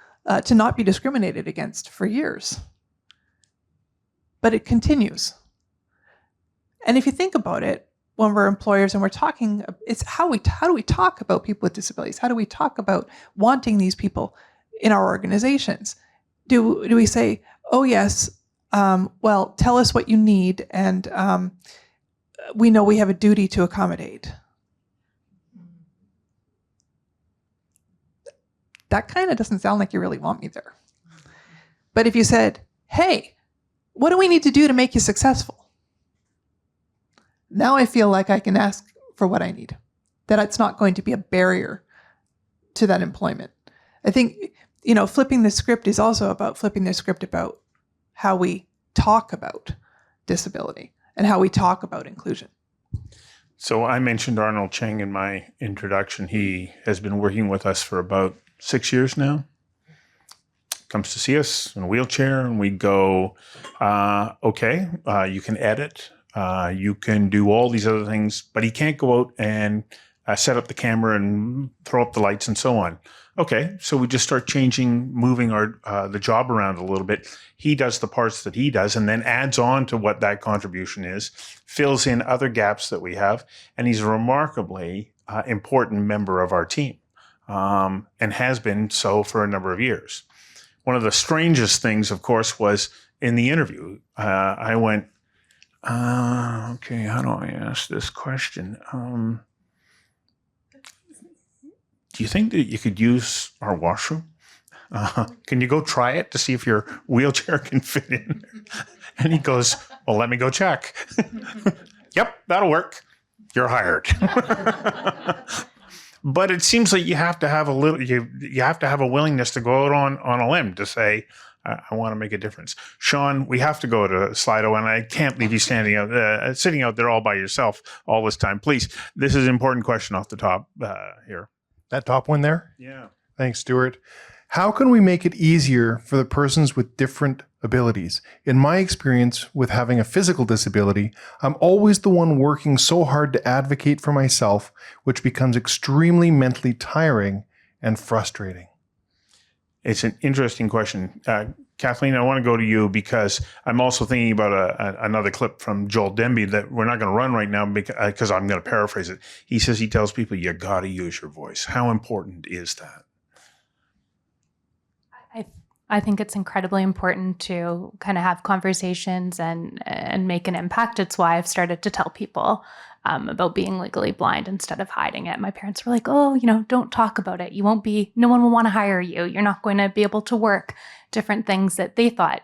to not be discriminated against for years. But it continues. And if you think about it, when we're employers and we're talking, it's how do we talk about people with disabilities? How do we talk about wanting these people in our organizations? Do we say, oh yes, well, tell us what you need, and we know we have a duty to accommodate? That kind of doesn't sound like you really want me there. But if you said, hey, what do we need to do to make you successful? Now I feel like I can ask for what I need, that it's not going to be a barrier to that employment. I think, flipping the script is also about flipping the script about how we talk about disability and how we talk about inclusion. So I mentioned Arnold Cheng in my introduction. He has been working with us for about 6 years now. Comes to see us in a wheelchair, and we go, you can edit, you can do all these other things, but he can't go out and set up the camera and throw up the lights and so on. Okay, so we just start moving the job around a little bit. He does the parts that he does and then adds on to what that contribution is, fills in other gaps that we have, and he's a remarkably important member of our team, and has been so for a number of years. One of the strangest things, of course, was in the interview. I went, okay, how do I ask this question? Do you think that you could use our washroom? Can you go try it to see if your wheelchair can fit in? And he goes, well, let me go check. Yep, that'll work. You're hired. But it seems like you have to have you have to have a willingness to go out on a limb to say, I want to make a difference. Sean, we have to go to Slido, and I can't leave you sitting out there all by yourself all this time. Please, this is an important question off the top here. That top one there? Yeah. Thanks, Stuart. How can we make it easier for the persons with different abilities? In my experience with having a physical disability, I'm always the one working so hard to advocate for myself, which becomes extremely mentally tiring and frustrating. It's an interesting question. Kathleen, I want to go to you because I'm also thinking about another clip from Joel Denby that we're not going to run right now because I'm going to paraphrase it. He says he tells people, you got to use your voice. How important is that? I think it's incredibly important to kind of have conversations and make an impact. It's why I've started to tell people about being legally blind instead of hiding it. My parents were like, oh, don't talk about it. No one will want to hire you. You're not going to be able to work. Different things that they thought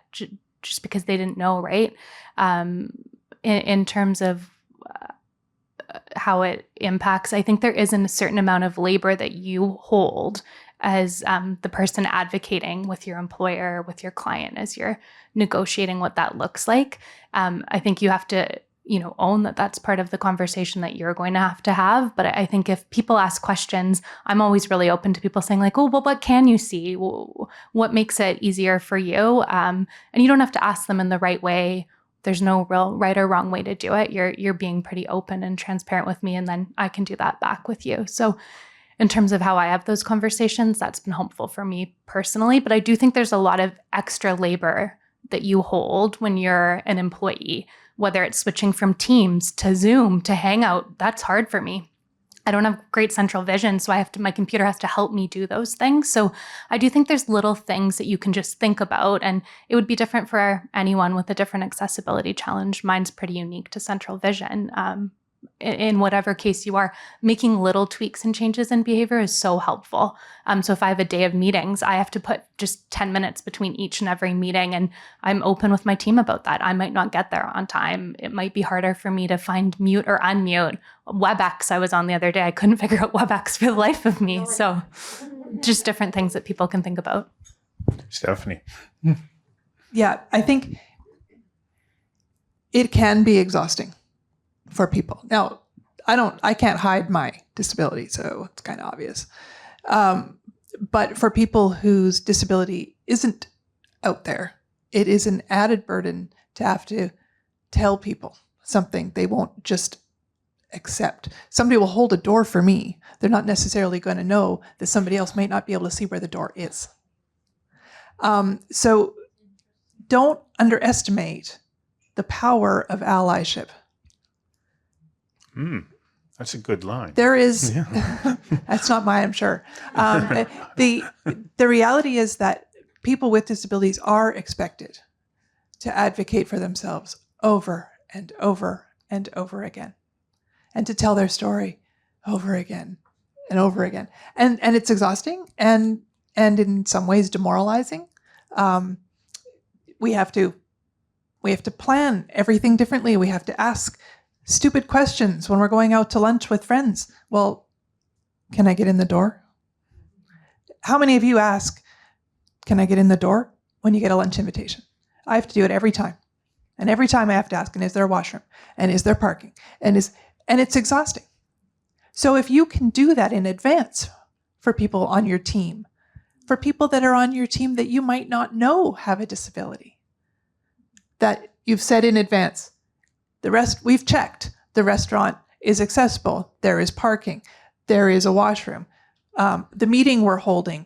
just because they didn't know, right? In terms of how it impacts, I think there isn't a certain amount of labor that you hold as the person advocating with your employer, with your client, as you're negotiating what that looks like. I think you have to, own that that's part of the conversation that you're going to have. But I think if people ask questions, I'm always really open to people saying like, oh, well, what can you see? What makes it easier for you? And you don't have to ask them in the right way. There's no real right or wrong way to do it. You're being pretty open and transparent with me, and then I can do that back with you. So in terms of how I have those conversations, that's been helpful for me personally. But I do think there's a lot of extra labor that you hold when you're an employee, whether it's switching from Teams to Zoom to Hangout. That's hard for me. I don't have great central vision, so my computer has to help me do those things. So I do think there's little things that you can just think about, and it would be different for anyone with a different accessibility challenge. Mine's pretty unique to central vision. In whatever case you are, making little tweaks and changes in behavior is so helpful. So if I have a day of meetings, I have to put just 10 minutes between each and every meeting, and I'm open with my team about that. I might not get there on time. It might be harder for me to find mute or unmute. WebEx I was on the other day, I couldn't figure out WebEx for the life of me. So just different things that people can think about. Stephanie. Yeah, I think it can be exhausting for people. Now, I can't hide my disability, so it's kind of obvious. But for people whose disability isn't out there, it is an added burden to have to tell people something they won't just accept. Somebody will hold a door for me. They're not necessarily going to know that somebody else might not be able to see where the door is. So don't underestimate the power of allyship. That's a good line. There is, that's not mine, I'm sure. The reality is that people with disabilities are expected to advocate for themselves over and over and over again, and to tell their story over again and over again. And it's exhausting and in some ways demoralizing. we have to plan everything differently. We have to ask stupid questions when we're going out to lunch with friends. Well, can I get in the door? How many of you ask, can I get in the door when you get a lunch invitation? I have to do it every time. And every time I have to ask, and is there a washroom? And is there parking? And it's exhausting. So if you can do that in advance for people on your team, for people that are on your team that you might not know have a disability, that you've said in advance, we've checked, the restaurant is accessible, there is parking, there is a washroom. The meeting we're holding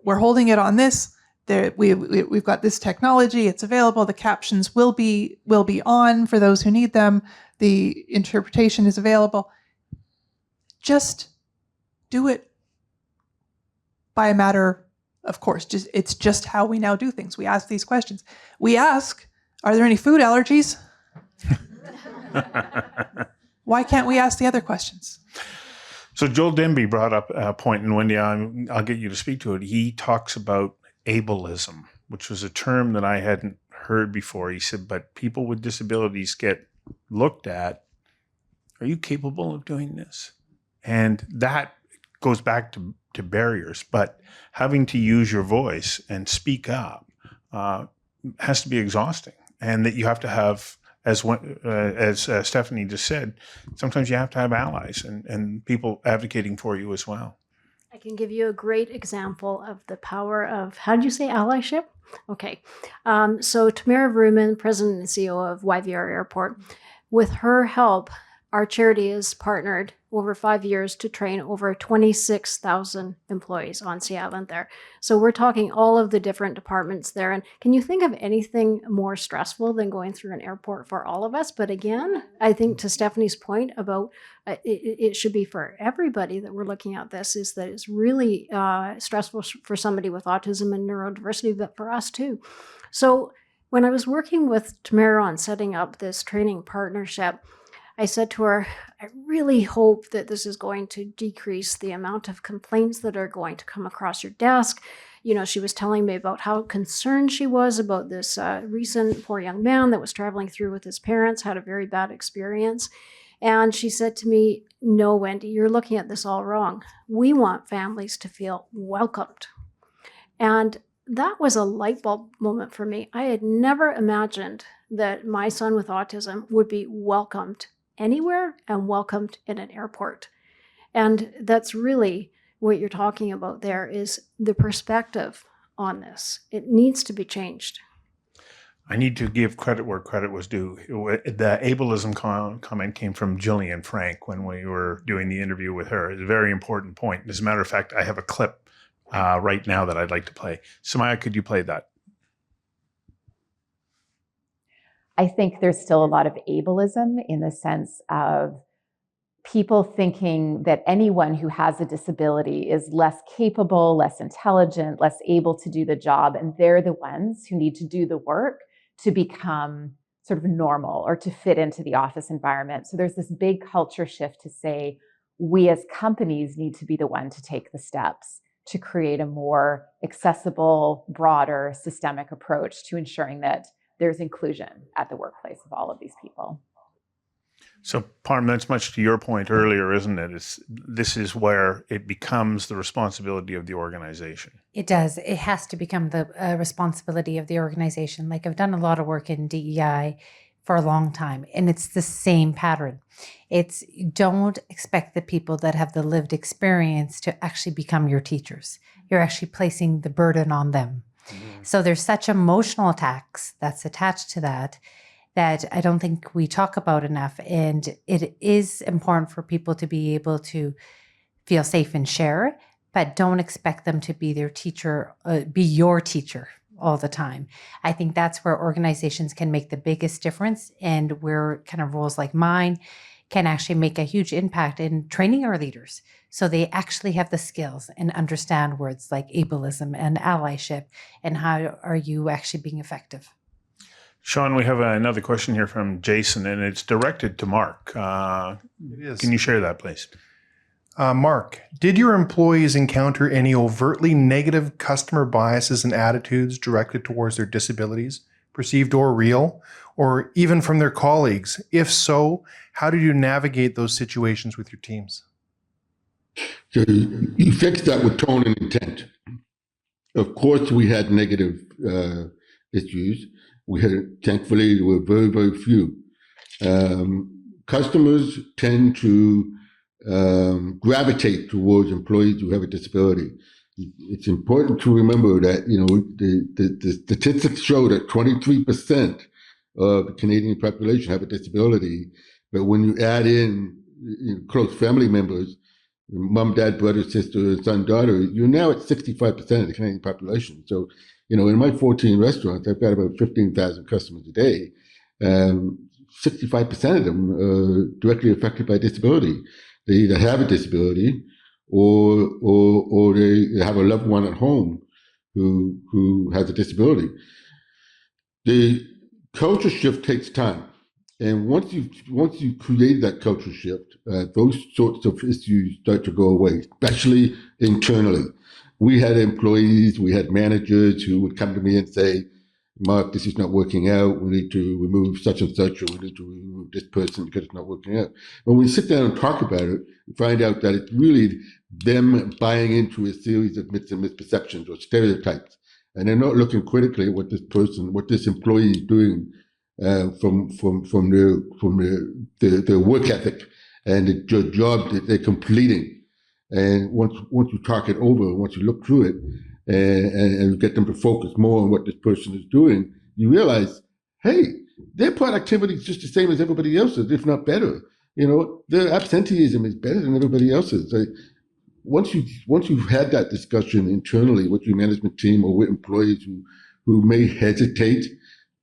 it on this. We've got this technology. It's available. The captions will be on for those who need them. The interpretation is available. Just do it by a matter of course. It's just how we now do things. We ask these questions. We ask, are there any food allergies? Why can't we ask the other questions? So Joel Denby brought up a point, and Wendy, I'll get you to speak to it. He talks about ableism, which was a term that I hadn't heard before. He said, but people with disabilities get looked at, are you capable of doing this? And that goes back to barriers, but having to use your voice and speak up has to be exhausting. And that you have to have, as Stephanie just said, sometimes you have to have allies and people advocating for you as well. I can give you a great example of the power of, how do you say allyship? Okay. So Tamara Vrooman, President and CEO of YVR Airport, with her help, our charity has partnered over 5 years to train over 26,000 employees on Sea Island there. So we're talking all of the different departments there. And can you think of anything more stressful than going through an airport for all of us? But again, I think to Stephanie's point about it should be for everybody that we're looking at this, is that it's really stressful for somebody with autism and neurodiversity, but for us too. So when I was working with Tamara on setting up this training partnership, I said to her, I really hope that this is going to decrease the amount of complaints that are going to come across your desk. You know, she was telling me about how concerned she was about this recent poor young man that was traveling through with his parents, had a very bad experience. And she said to me, no, Wendy, you're looking at this all wrong. We want families to feel welcomed. And that was a light bulb moment for me. I had never imagined that my son with autism would be welcomed anywhere and welcomed in an airport. And that's really what you're talking about there, is the perspective on this. It needs to be changed. I need to give credit where credit was due. The ableism comment came from Jillian Frank when we were doing the interview with her. It's a very important point. As a matter of fact, I have a clip right now that I'd like to play. Samaya, could you play that? I think there's still a lot of ableism in the sense of people thinking that anyone who has a disability is less capable, less intelligent, less able to do the job, and they're the ones who need to do the work to become sort of normal or to fit into the office environment. So there's this big culture shift to say, we as companies need to be the one to take the steps to create a more accessible, broader, systemic approach to ensuring that there's inclusion at the workplace of all of these people. So, Parm, that's much to your point earlier, isn't it? This is where it becomes the responsibility of the organization. It does. It has to become the responsibility of the organization. Like, I've done a lot of work in DEI for a long time, and it's the same pattern. It's, don't expect the people that have the lived experience to actually become your teachers. You're actually placing the burden on them. Mm-hmm. So there's such emotional attacks that's attached to that I don't think we talk about enough. And it is important for people to be able to feel safe and share, but don't expect them to be their teacher, be your teacher all the time. I think that's where organizations can make the biggest difference, and where kind of roles like mine can actually make a huge impact in training our leaders so they actually have the skills and understand words like ableism and allyship, and how are you actually being effective. Sean, we have another question here from Jason, and it's directed to Mark. It is. Can you share that, please? Mark, did your employees encounter any overtly negative customer biases and attitudes directed towards their disabilities, perceived or real, or even from their colleagues? If so, how did you navigate those situations with your teams? So you fix that with tone and intent. Of course, we had negative issues. Thankfully, there were very, very few. Customers tend to gravitate towards employees who have a disability. It's important to remember that the statistics show that 23% of the Canadian population have a disability, but when you add in close family members, mom, dad, brother, sister, son, daughter, you're now at 65% of the Canadian population. So, in my 14 restaurants, I've got about 15,000 customers a day. 65% of them are directly affected by disability. They either have a disability or they have a loved one at home who has a disability. The culture shift takes time. And once you create that culture shift, those sorts of issues start to go away, especially internally. We had employees, we had managers who would come to me and say, Mark, this is not working out. We need to remove such and such, or we need to remove this person because it's not working out. When we sit down and talk about it, we find out that it's really them buying into a series of myths and misperceptions or stereotypes. And they're not looking critically at what this employee is doing from their work ethic and the job that they're completing. And once you talk it over, once you look through it, and get them to focus more on what this person is doing, you realize, hey, their productivity is just the same as everybody else's, if not better. Their absenteeism is better than everybody else's. Once you've had that discussion internally with your management team or with employees who may hesitate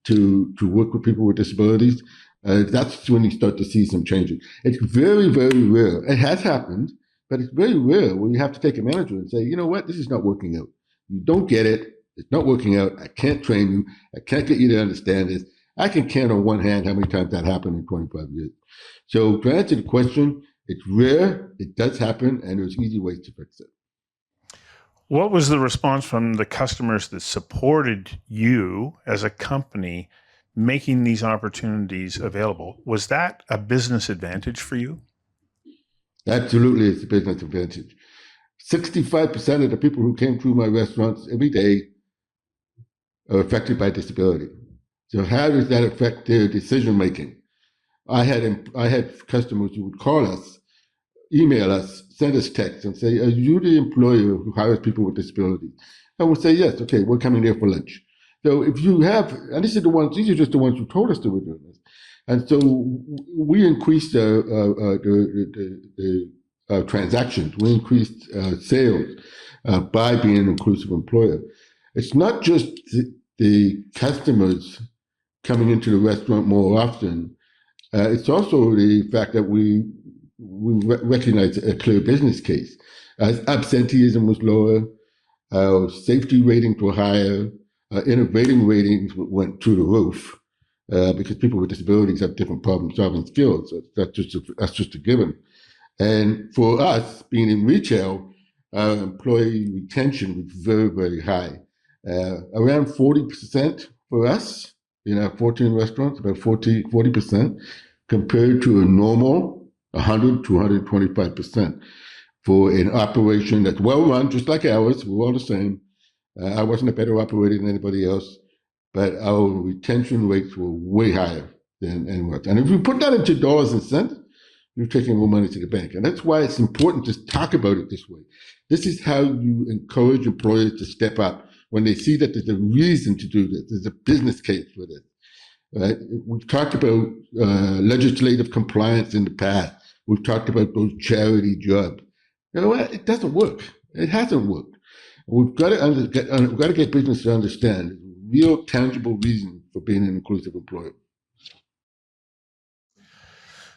to work with people with disabilities, that's when you start to see some changes. It's very, very rare. It has happened, but it's very rare when you have to take a manager and say, you know what, this is not working out. You don't get it. It's not working out. I can't train you. I can't get you to understand this. I can count on one hand how many times that happened in 25 years. So to answer the question, it's rare. It does happen, and there's easy ways to fix it. What was the response from the customers that supported you as a company making these opportunities available? Was that a business advantage for you? Absolutely, it's a business advantage. 65% of the people who came through my restaurants every day are affected by disability. So how does that affect their decision making? I had customers who would call us, email us, send us texts and say, are you the employer who hires people with disabilities? And we'll say, yes, okay, we're coming there for lunch. So if you have, and these are just the ones who told us they were doing this. And so we increased transactions, we increased sales by being an inclusive employer. It's not just the customers coming into the restaurant more often. It's also the fact that we recognize a clear business case. As absenteeism was lower, our safety ratings were higher, innovating ratings went through the roof because people with disabilities have different problem-solving skills. So that's just a given. And for us, being in retail, our employee retention was very, very high. Around 40% for us in our 14 restaurants, about 40%, compared to a normal 100 to 125% for an operation that's well run, just like ours. We're all the same. I wasn't a better operator than anybody else, but our retention rates were way higher than anyone else. And if you put that into dollars and cents, you're taking more money to the bank. And that's why it's important to talk about it this way. This is how you encourage employers to step up when they see that there's a reason to do this. There's a business case for this. Right? We've talked about legislative compliance in the past. We've talked about those charity jobs. You know what? It doesn't work. It hasn't worked. We've got to get business to understand real, tangible reason for being an inclusive employer.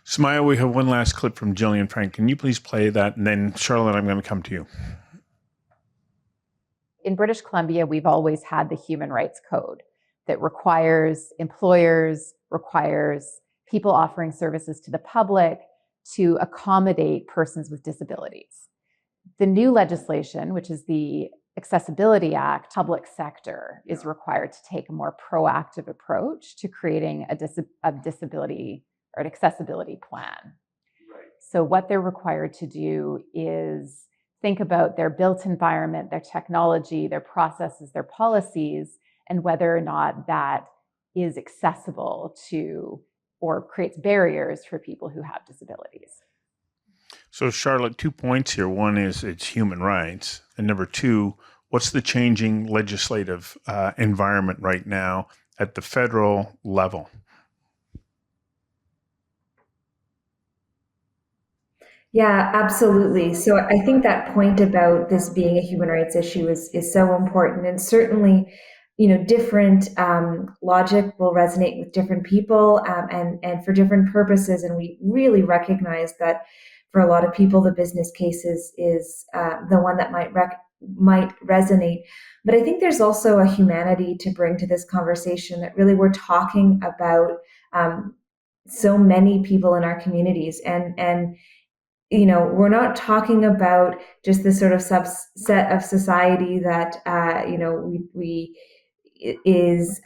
Samaya, we have one last clip from Jillian Frank. Can you please play that? And then, Charlotte, I'm going to come to you. In British Columbia, we've always had the Human Rights Code that requires employers, requires people offering services to the public to accommodate persons with disabilities. The new legislation, which is the Accessibility Act, public sector is required to take a more proactive approach to creating a disability or an accessibility plan. So what they're required to do is think about their built environment, their technology, their processes, their policies, and whether or not that is accessible to or creates barriers for people who have disabilities. So, Charlotte, 2 points here. One is it's human rights. And number two, what's the changing legislative environment right now at the federal level? Yeah, absolutely. So I think that point about this being a human rights issue is so important, and certainly, different logic will resonate with different people, and for different purposes. And we really recognize that for a lot of people, the business case is the one that might resonate. But I think there's also a humanity to bring to this conversation, that really we're talking about so many people in our communities, and we're not talking about just this sort of subset of society that, we is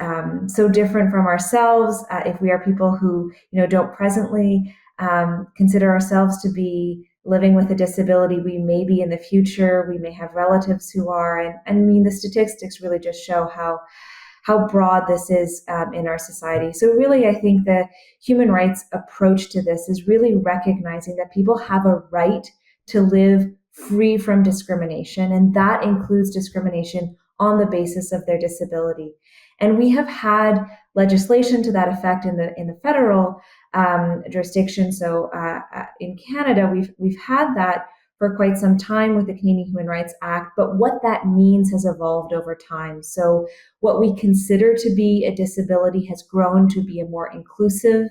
so different from ourselves. If we are people who, don't presently consider ourselves to be living with a disability, we may be in the future. We may have relatives who are, and I mean, the statistics really just show how broad this is in our society. So really, I think the human rights approach to this is really recognizing that people have a right to live free from discrimination, and that includes discrimination on the basis of their disability. And we have had legislation to that effect in the federal jurisdiction. So in Canada, we've had that for quite some time with the Canadian Human Rights Act, but what that means has evolved over time. So what we consider to be a disability has grown to be a more inclusive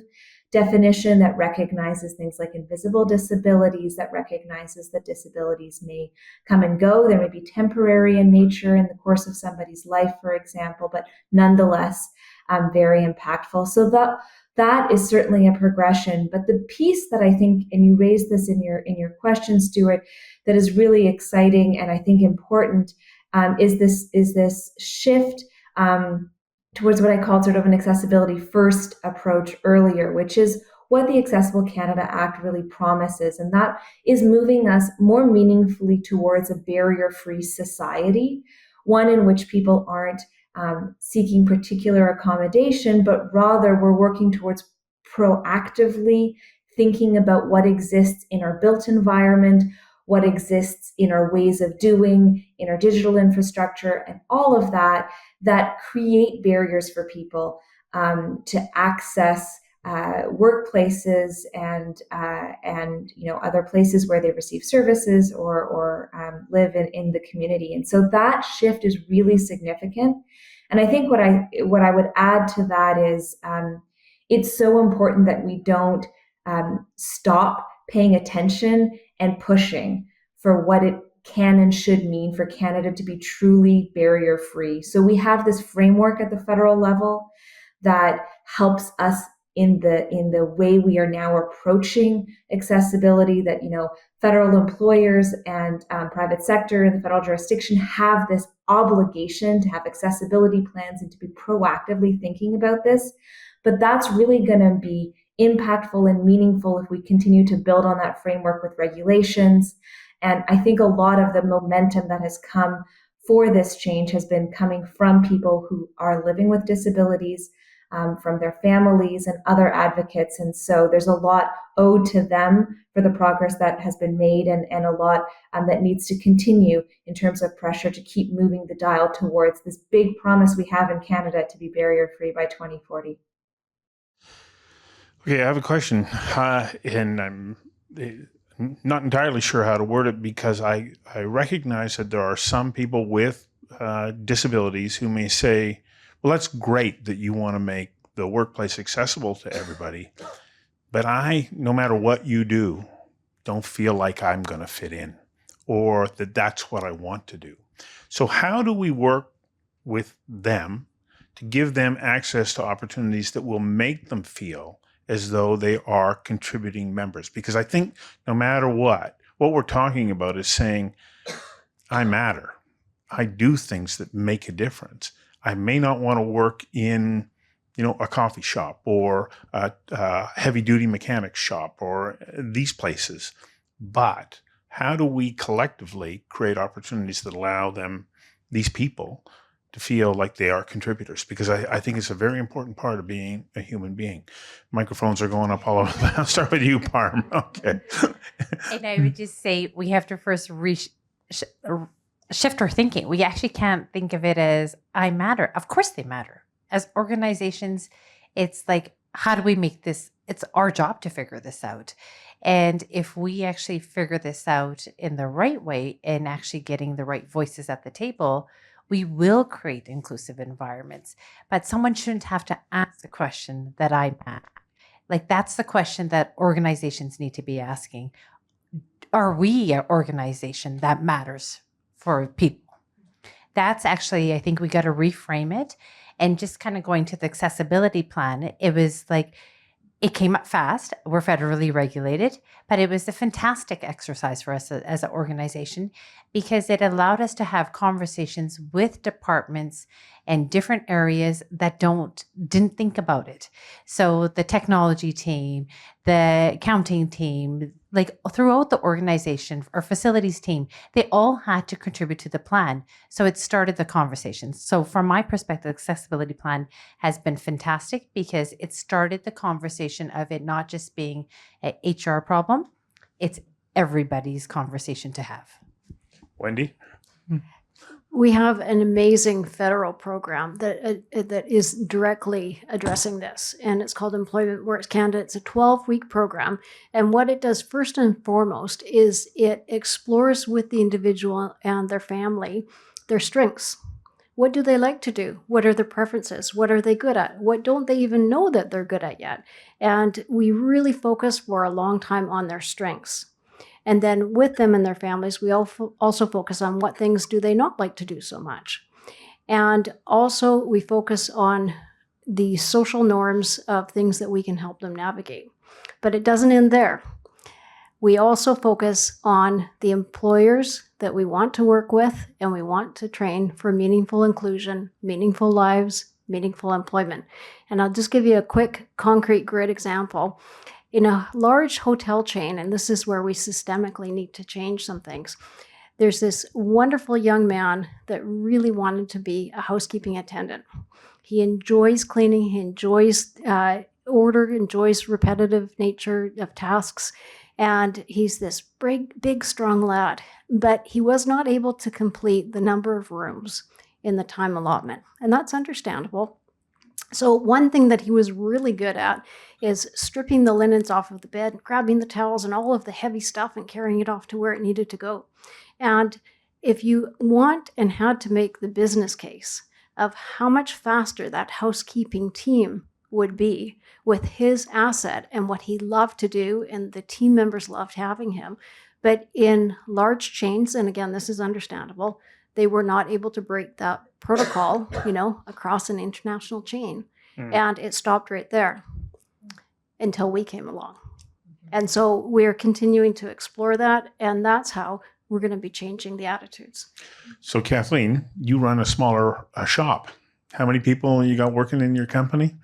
definition that recognizes things like invisible disabilities, that recognizes that disabilities may come and go. There may be temporary in nature in the course of somebody's life, for example, but nonetheless very impactful. So that is certainly a progression. But the piece that I think, and you raised this in your question, Stuart, that is really exciting and I think important is this shift towards what I called sort of an accessibility first approach earlier, which is what the Accessible Canada Act really promises. And that is moving us more meaningfully towards a barrier-free society, one in which people aren't seeking particular accommodation, but rather we're working towards proactively thinking about what exists in our built environment, what exists in our ways of doing, in our digital infrastructure, and all of that create barriers for people to access workplaces and other places where they receive services or live in the community. And so that shift is really significant. And I think what I would add to that is it's so important that we don't stop paying attention and pushing for what it can and should mean for Canada to be truly barrier-free. So we have this framework at the federal level that helps us in the way we are now approaching accessibility, that federal employers and private sector in the federal jurisdiction have this obligation to have accessibility plans and to be proactively thinking about this. But that's really going to be impactful and meaningful if we continue to build on that framework with regulations. And I think a lot of the momentum that has come for this change has been coming from people who are living with disabilities, from their families and other advocates. And so there's a lot owed to them for the progress that has been made, and a lot that needs to continue in terms of pressure to keep moving the dial towards this big promise we have in Canada to be barrier-free by 2040. Okay, I have a question, and I'm not entirely sure how to word it, because I recognize that there are some people with disabilities who may say, well, that's great that you want to make the workplace accessible to everybody, but no matter what you do, don't feel like I'm going to fit in, or that that's what I want to do. So how do we work with them to give them access to opportunities that will make them feel as though they are contributing members? Because I think no matter what we're talking about is saying, I matter. I do things that make a difference. I may not want to work in, a coffee shop or a heavy duty mechanic shop or these places. But how do we collectively create opportunities that allow these people to feel like they are contributors? Because I think it's a very important part of being a human being. Microphones are going up all over. I'll start with you, Parm. Okay. And I would just say we have to first shift our thinking. We actually can't think of it as I matter. Of course they matter. As organizations, it's like, how do we make this? It's our job to figure this out. And if we actually figure this out in the right way and actually getting the right voices at the table, we will create inclusive environments. But someone shouldn't have to ask the question that I matter. Like, that's the question that organizations need to be asking. Are we an organization that matters for people? That's actually, I think we got to reframe it. And just kind of going to the accessibility plan, it was like, it came up fast. We're federally regulated, but it was a fantastic exercise for us as an organization because it allowed us to have conversations with departments and different areas that didn't think about it. So the technology team, the accounting team, like throughout the organization or facilities team, they all had to contribute to the plan. So it started the conversation. So from my perspective, accessibility plan has been fantastic because it started the conversation of it not just being an HR problem, it's everybody's conversation to have. Wendy? We have an amazing federal program that is directly addressing this, and it's called Employment Works Canada. It's a 12-week program, and what it does first and foremost is it explores with the individual and their family their strengths. What do they like to do? What are their preferences? What are they good at? What don't they even know that they're good at yet? And we really focus for a long time on their strengths. And then with them and their families, we also focus on what things do they not like to do so much. And also we focus on the social norms of things that we can help them navigate. But it doesn't end there. We also focus on the employers that we want to work with and we want to train for meaningful inclusion, meaningful lives, meaningful employment. And I'll just give you a quick, concrete, great example. In a large hotel chain, and this is where we systemically need to change some things, there's this wonderful young man that really wanted to be a housekeeping attendant. He enjoys cleaning, he enjoys order, enjoys repetitive nature of tasks, and he's this big, strong lad, but he was not able to complete the number of rooms in the time allotment, and that's understandable. So one thing that he was really good at is stripping the linens off of the bed, grabbing the towels and all of the heavy stuff and carrying it off to where it needed to go. And if you want and had to make the business case of how much faster that housekeeping team would be with his asset and what he loved to do, and the team members loved having him, but in large chains, and again, this is understandable, they were not able to break that protocol, across an international chain. And it stopped right there until we came along. And so we're continuing to explore that, and that's how we're going to be changing the attitudes. So Kathleen, you run a smaller shop. How many people you got working in your company?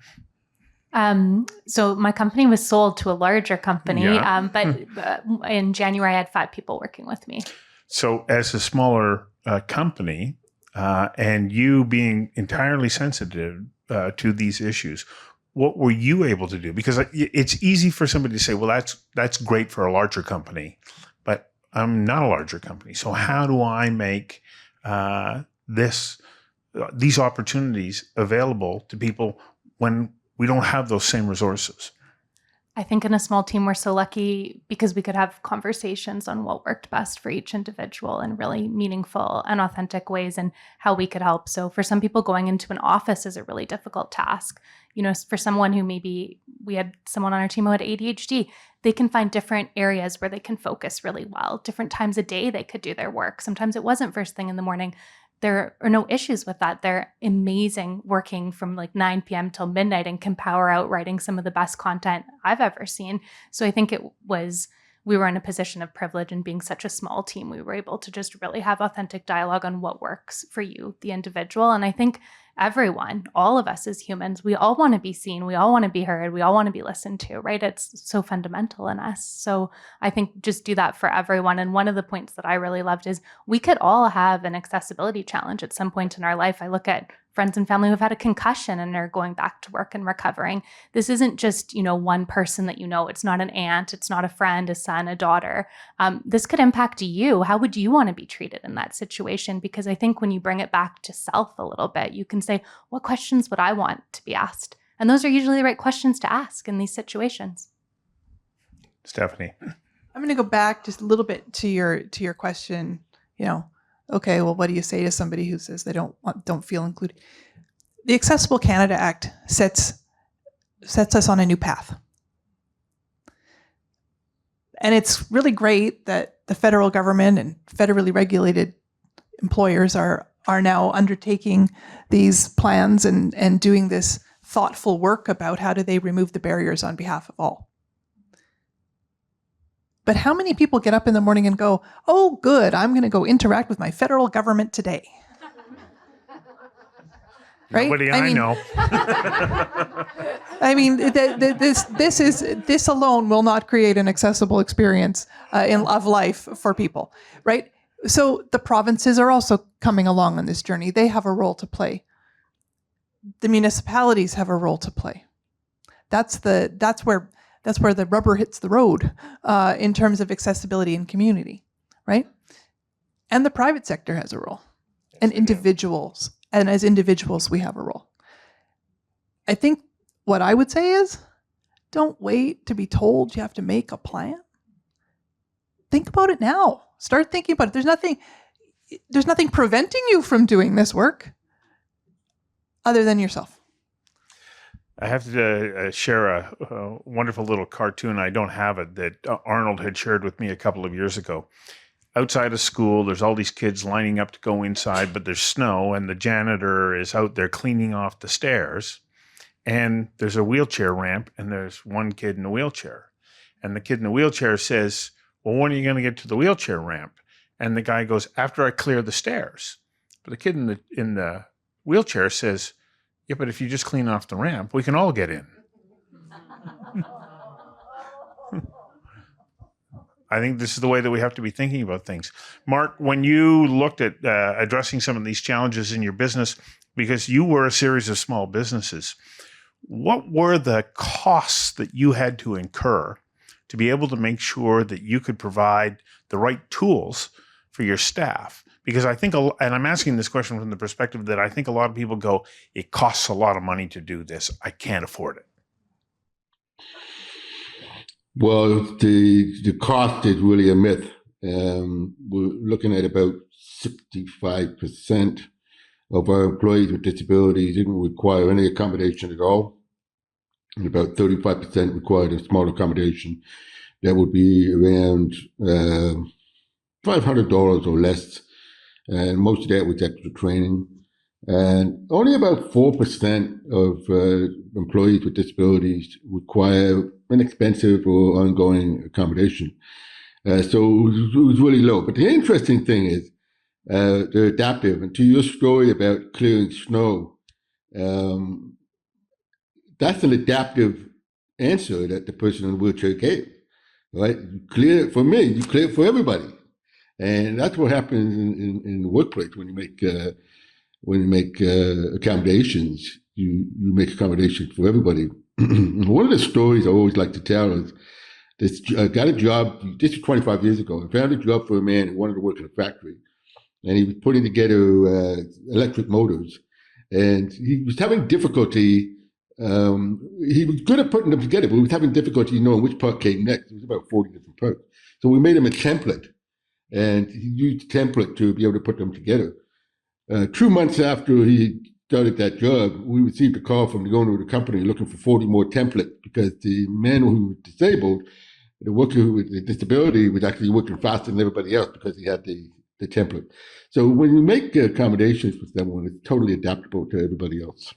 So my company was sold to a larger company, Yeah. but in January I had 5 people working with me. So as a smaller company, and you being entirely sensitive to these issues, what were you able to do? Because it's easy for somebody to say, well, that's great for a larger company, but I'm not a larger company. So how do I make these opportunities available to people when we don't have those same resources? I think in a small team, we're so lucky because we could have conversations on what worked best for each individual in really meaningful and authentic ways and how we could help. So for some people, going into an office is a really difficult task. For someone who maybe we had someone on our team who had ADHD, they can find different areas where they can focus really well. Different times a day they could do their work. Sometimes it wasn't first thing in the morning. There are no issues with that. They're amazing working from like 9 p.m. till midnight and can power out writing some of the best content I've ever seen. So I think it was we were in a position of privilege, and being such a small team, we were able to just really have authentic dialogue on what works for you, the individual. And I think everyone, all of us as humans, we all want to be seen, we all want to be heard, we all want to be listened to, right? It's so fundamental in us. So I think just do that for everyone. And one of the points that I really loved is we could all have an accessibility challenge at some point in our life. I look at friends and family who've had a concussion and are going back to work and recovering. This isn't just, one person that you know. It's not an aunt, it's not a friend, a son, a daughter. This could impact you. How would you want to be treated in that situation? Because I think when you bring it back to self a little bit, you can say, what questions would I want to be asked? And those are usually the right questions to ask in these situations. Stephanie. I'm going to go back just a little bit to your question, okay, well, what do you say to somebody who says they don't feel included? The Accessible Canada Act sets us on a new path. And it's really great that the federal government and federally regulated employers are now undertaking these plans and doing this thoughtful work about how do they remove the barriers on behalf of all. But how many people get up in the morning and go, oh, good, I'm going to go interact with my federal government today? Right? Nobody I know. I mean, this alone will not create an accessible experience of life for people, right? So the provinces are also coming along on this journey. They have a role to play. The municipalities have a role to play. That's where the rubber hits the road in terms of accessibility and community, right? And the private sector has a role, and individuals. And as individuals, we have a role. I think what I would say is, don't wait to be told you have to make a plan. Think about it now. Start thinking about it. There's nothing preventing you from doing this work other than yourself. I have to share a wonderful little cartoon. I don't have it, that Arnold had shared with me a couple of years ago. Outside of school, there's all these kids lining up to go inside, but there's snow, and the janitor is out there cleaning off the stairs. And there's a wheelchair ramp, and there's one kid in a wheelchair. And the kid in the wheelchair says, well, when are you going to get to the wheelchair ramp? And the guy goes, after I clear the stairs. But the kid in the wheelchair says, yeah, but if you just clean off the ramp, we can all get in. I think this is the way that we have to be thinking about things. Mark, when you looked at addressing some of these challenges in your business, because you were a series of small businesses, what were the costs that you had to incur to be able to make sure that you could provide the right tools for your staff? Because I think, and I'm asking this question from the perspective that I think a lot of people go, it costs a lot of money to do this. I can't afford it. Well, the cost is really a myth. We're looking at about 65% of our employees with disabilities didn't require any accommodation at all. And about 35% required a small accommodation. That would be around $500 or less. And most of that was extra training. And only about 4% of employees with disabilities require inexpensive or ongoing accommodation. So it was really low. But the interesting thing is they're adaptive. And to your story about clearing snow, that's an adaptive answer that the person in the wheelchair gave. Right? You clear it for me, you clear it for everybody. And that's what happens in the workplace when you make accommodations. You make accommodations for everybody. One of the stories I always like to tell is this: I got a job. This was 25 years ago. I found a job for a man who wanted to work in a factory, and he was putting together electric motors, and he was having difficulty. He was good at putting them together, but he was having difficulty knowing which part came next. It was about 40 different parts. So we made him a template, and he used the template to be able to put them together. 2 months after he started that job, we received a call from the owner of the company looking for 40 more templates because the man who was disabled, the worker with the disability, was actually working faster than everybody else because he had the template. So when you make accommodations for someone, it's totally adaptable to everybody else.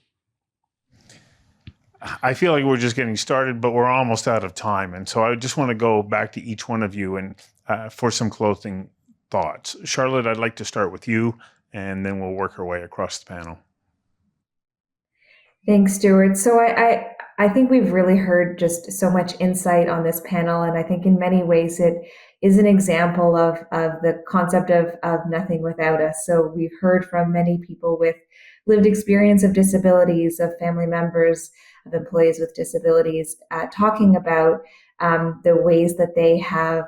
I feel like we're just getting started, but we're almost out of time. And so I just want to go back to each one of you and for some closing thoughts. Charlotte, I'd like to start with you, and then we'll work our way across the panel. Thanks, Stuart. So I think we've really heard just so much insight on this panel, and I think in many ways it is an example of the concept of nothing without us. So we've heard from many people with lived experience of disabilities, of family members, of employees with disabilities, talking about the ways that they have,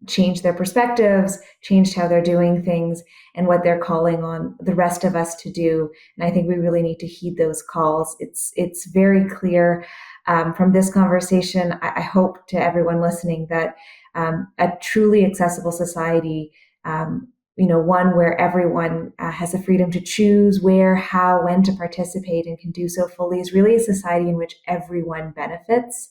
changed their perspectives, changed how they're doing things, and what they're calling on the rest of us to do. And I think we really need to heed those calls. It's very clear from this conversation, I hope to everyone listening, that a truly accessible society, one where everyone has the freedom to choose where, how, when to participate and can do so fully, is really a society in which everyone benefits.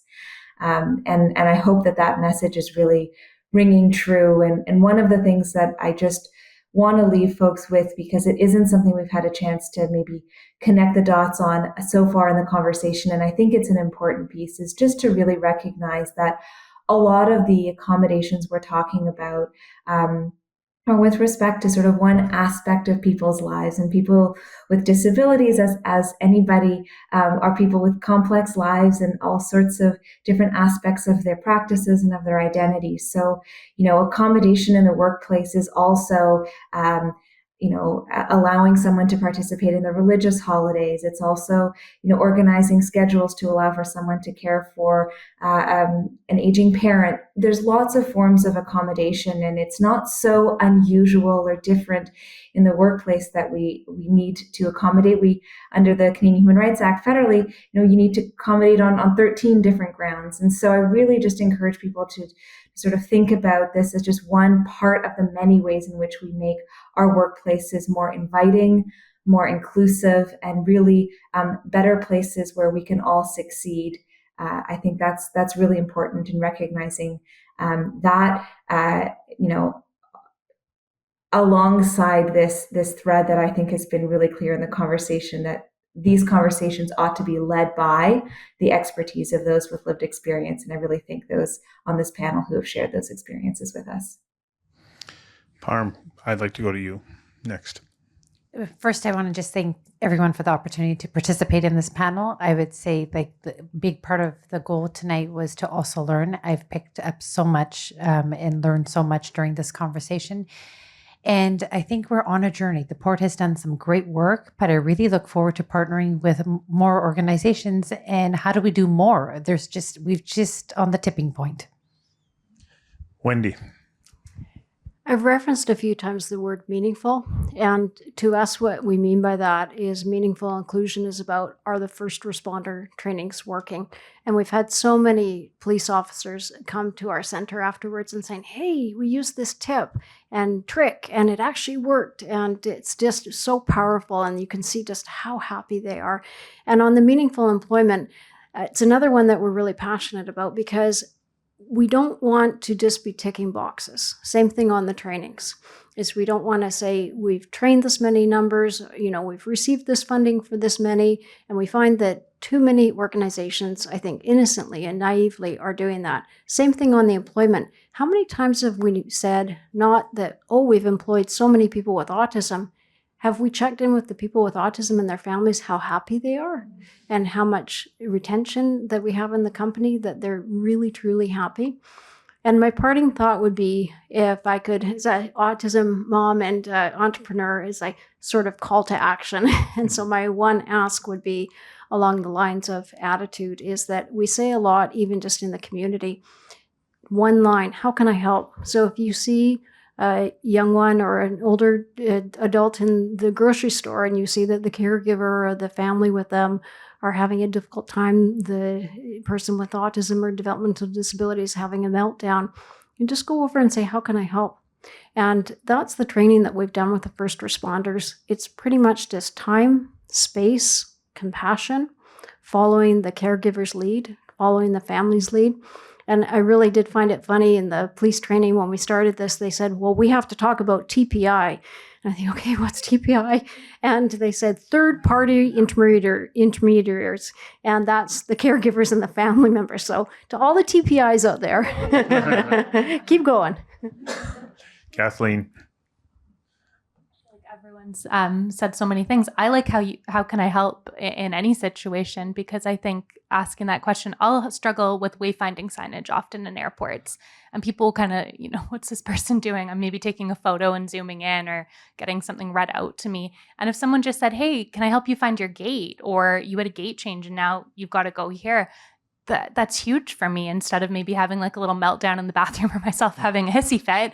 And I hope that message is really ringing true. And one of the things that I just want to leave folks with, because it isn't something we've had a chance to maybe connect the dots on so far in the conversation, and I think it's an important piece, is just to really recognize that a lot of the accommodations we're talking about are with respect to sort of one aspect of people's lives, and people with disabilities, as anybody, are people with complex lives and all sorts of different aspects of their practices and of their identities. So, accommodation in the workplace is also, allowing someone to participate in the religious holidays. It's also, organizing schedules to allow for someone to care for an aging parent. There's lots of forms of accommodation, and it's not so unusual or different in the workplace that we need to accommodate. We, under the Canadian Human Rights Act federally, you need to accommodate on 13 different grounds. And so I really just encourage people to sort of think about this as just one part of the many ways in which we make our workplaces more inviting, more inclusive, and really better places where we can all succeed. I think that's really important in recognizing that, alongside this thread that I think has been really clear in the conversation, that these conversations ought to be led by the expertise of those with lived experience. And I really thank those on this panel who have shared those experiences with us. Parm, I'd like to go to you next. First, I want to just thank everyone for the opportunity to participate in this panel. I would say the big part of the goal tonight was to also learn. I've picked up so much and learned so much during this conversation. And I think we're on a journey. The Port has done some great work, but I really look forward to partnering with more organizations. And how do we do more? We've just on the tipping point. Wendy. I've referenced a few times the word meaningful, and to us what we mean by that is meaningful inclusion is about, are the first responder trainings working? And we've had so many police officers come to our center afterwards and saying, hey, we used this tip and trick and it actually worked, and it's just so powerful, and you can see just how happy they are. And on the meaningful employment, it's another one that we're really passionate about, because we don't want to just be ticking boxes. Same thing on the trainings, is we don't want to say we've trained this many numbers, we've received this funding for this many, and we find that too many organizations, I think innocently and naively, are doing that. Same thing on the employment. How many times have we said, not that, we've employed so many people with autism, have we checked in with the people with autism and their families, how happy they are and how much retention that we have in the company, that they're really, truly happy? And my parting thought would be, if I could, as an autism mom and entrepreneur, is like sort of call to action. And so my one ask would be along the lines of attitude, is that we say a lot, even just in the community, one line, how can I help? So if you see a young one or an older adult in the grocery store and you see that the caregiver or the family with them are having a difficult time, the person with autism or developmental disabilities having a meltdown, you just go over and say, how can I help? And that's the training that we've done with the first responders. It's pretty much just time, space, compassion, following the caregiver's lead, following the family's lead. And I really did find it funny in the police training when we started this, they said, well, we have to talk about TPI. And I think, okay, what's TPI? And they said third-party intermediaries, and that's the caregivers and the family members. So to all the TPIs out there, keep going. Kathleen. Everyone's said so many things. I like how can I help in any situation, because I think asking that question, I'll struggle with wayfinding signage often in airports, and people kind of, what's this person doing? I'm maybe taking a photo and zooming in or getting something read out to me. And if someone just said, hey, can I help you find your gate? Or you had a gate change and now you've got to go here. That's huge for me. Instead of maybe having like a little meltdown in the bathroom or myself having a hissy fit,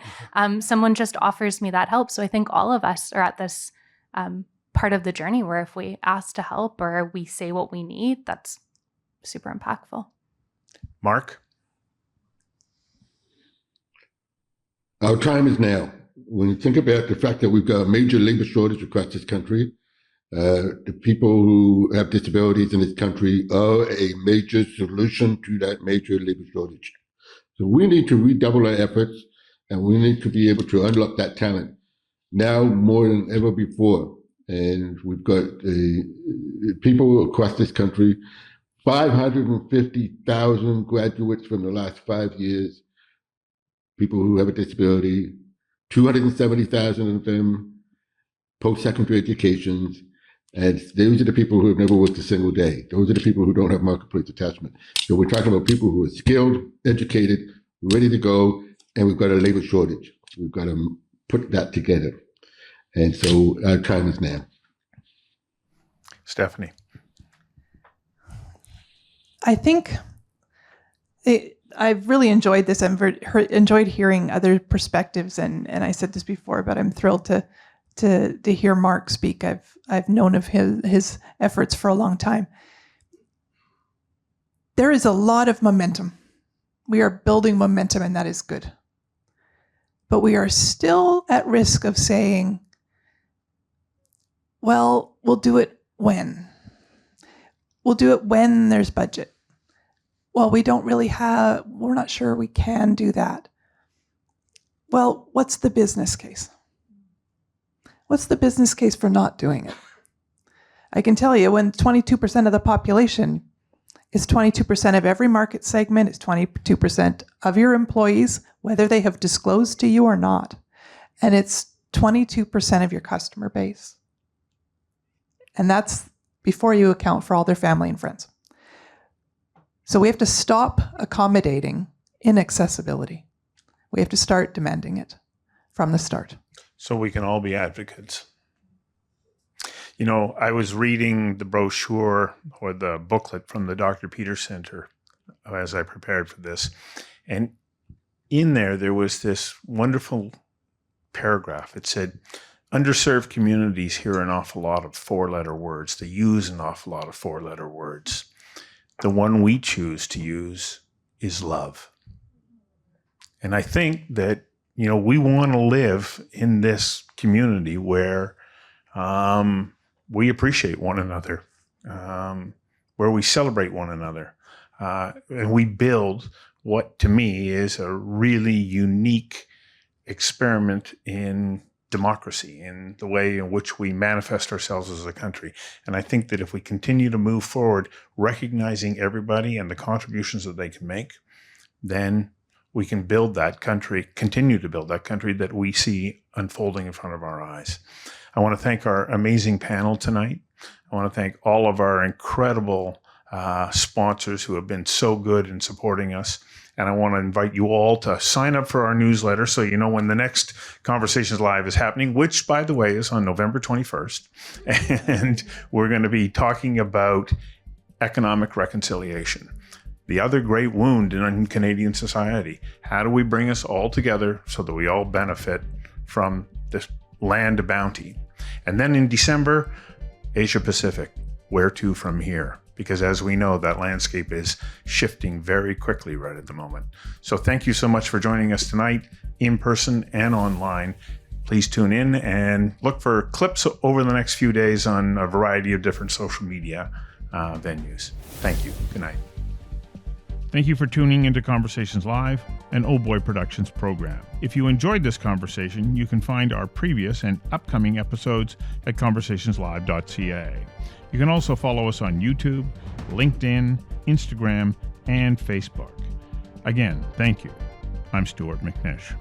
someone just offers me that help. So I think all of us are at this part of the journey where if we ask to help or we say what we need, that's super impactful. Mark? Our time is now. When you think about the fact that we've got a major labor shortage across this country, the people who have disabilities in this country are a major solution to that major labor shortage. So we need to redouble our efforts, and we need to be able to unlock that talent now more than ever before. And we've got people across this country, 550,000 graduates from the last 5 years, people who have a disability, 270,000 of them post-secondary educations. And those are the people who have never worked a single day. Those are the people who don't have marketplace attachment. So we're talking about people who are skilled, educated, ready to go, and we've got a labor shortage. We've got to put that together. And so our time is now. Stephanie. I think I've really enjoyed this. I've enjoyed hearing other perspectives, and I said this before, but I'm thrilled to hear Mark speak. I've known of his efforts for a long time. There is a lot of momentum. We are building momentum, and that is good. But we are still at risk of saying, well, we'll do it when. We'll do it when there's budget. Well, we're not sure we can do that. Well, what's the business case? What's the business case for not doing it? I can tell you, when 22% of the population is 22% of every market segment, is 22% of your employees, whether they have disclosed to you or not, and it's 22% of your customer base. And that's before you account for all their family and friends. So we have to stop accommodating inaccessibility. We have to start demanding it from the start. So we can all be advocates. I was reading the brochure or the booklet from the Dr. Peters Center as I prepared for this. And in there was this wonderful paragraph. It said, underserved communities hear an awful lot of four-letter words. They use an awful lot of four-letter words. The one we choose to use is love. And I think that, we want to live in this community where we appreciate one another, where we celebrate one another, and we build what to me is a really unique experiment in democracy, in the way in which we manifest ourselves as a country. And I think that if we continue to move forward, recognizing everybody and the contributions that they can make, then we can build that country, continue to build that country that we see unfolding in front of our eyes. I want to thank our amazing panel tonight. I want to thank all of our incredible sponsors who have been so good in supporting us. And I want to invite you all to sign up for our newsletter so you know when the next Conversations Live is happening, which, by the way, is on November 21st. And we're going to be talking about economic reconciliation, the other great wound in Canadian society. How do we bring us all together so that we all benefit from this land of bounty? And then in December, Asia Pacific, where to from here? Because as we know, that landscape is shifting very quickly right at the moment. So thank you so much for joining us tonight, in person and online. Please tune in and look for clips over the next few days on a variety of different social media venues. Thank you. Good night. Thank you for tuning into Conversations Live, an Oh Boy Productions program. If you enjoyed this conversation, you can find our previous and upcoming episodes at conversationslive.ca. You can also follow us on YouTube, LinkedIn, Instagram, and Facebook. Again, thank you. I'm Stuart McNish.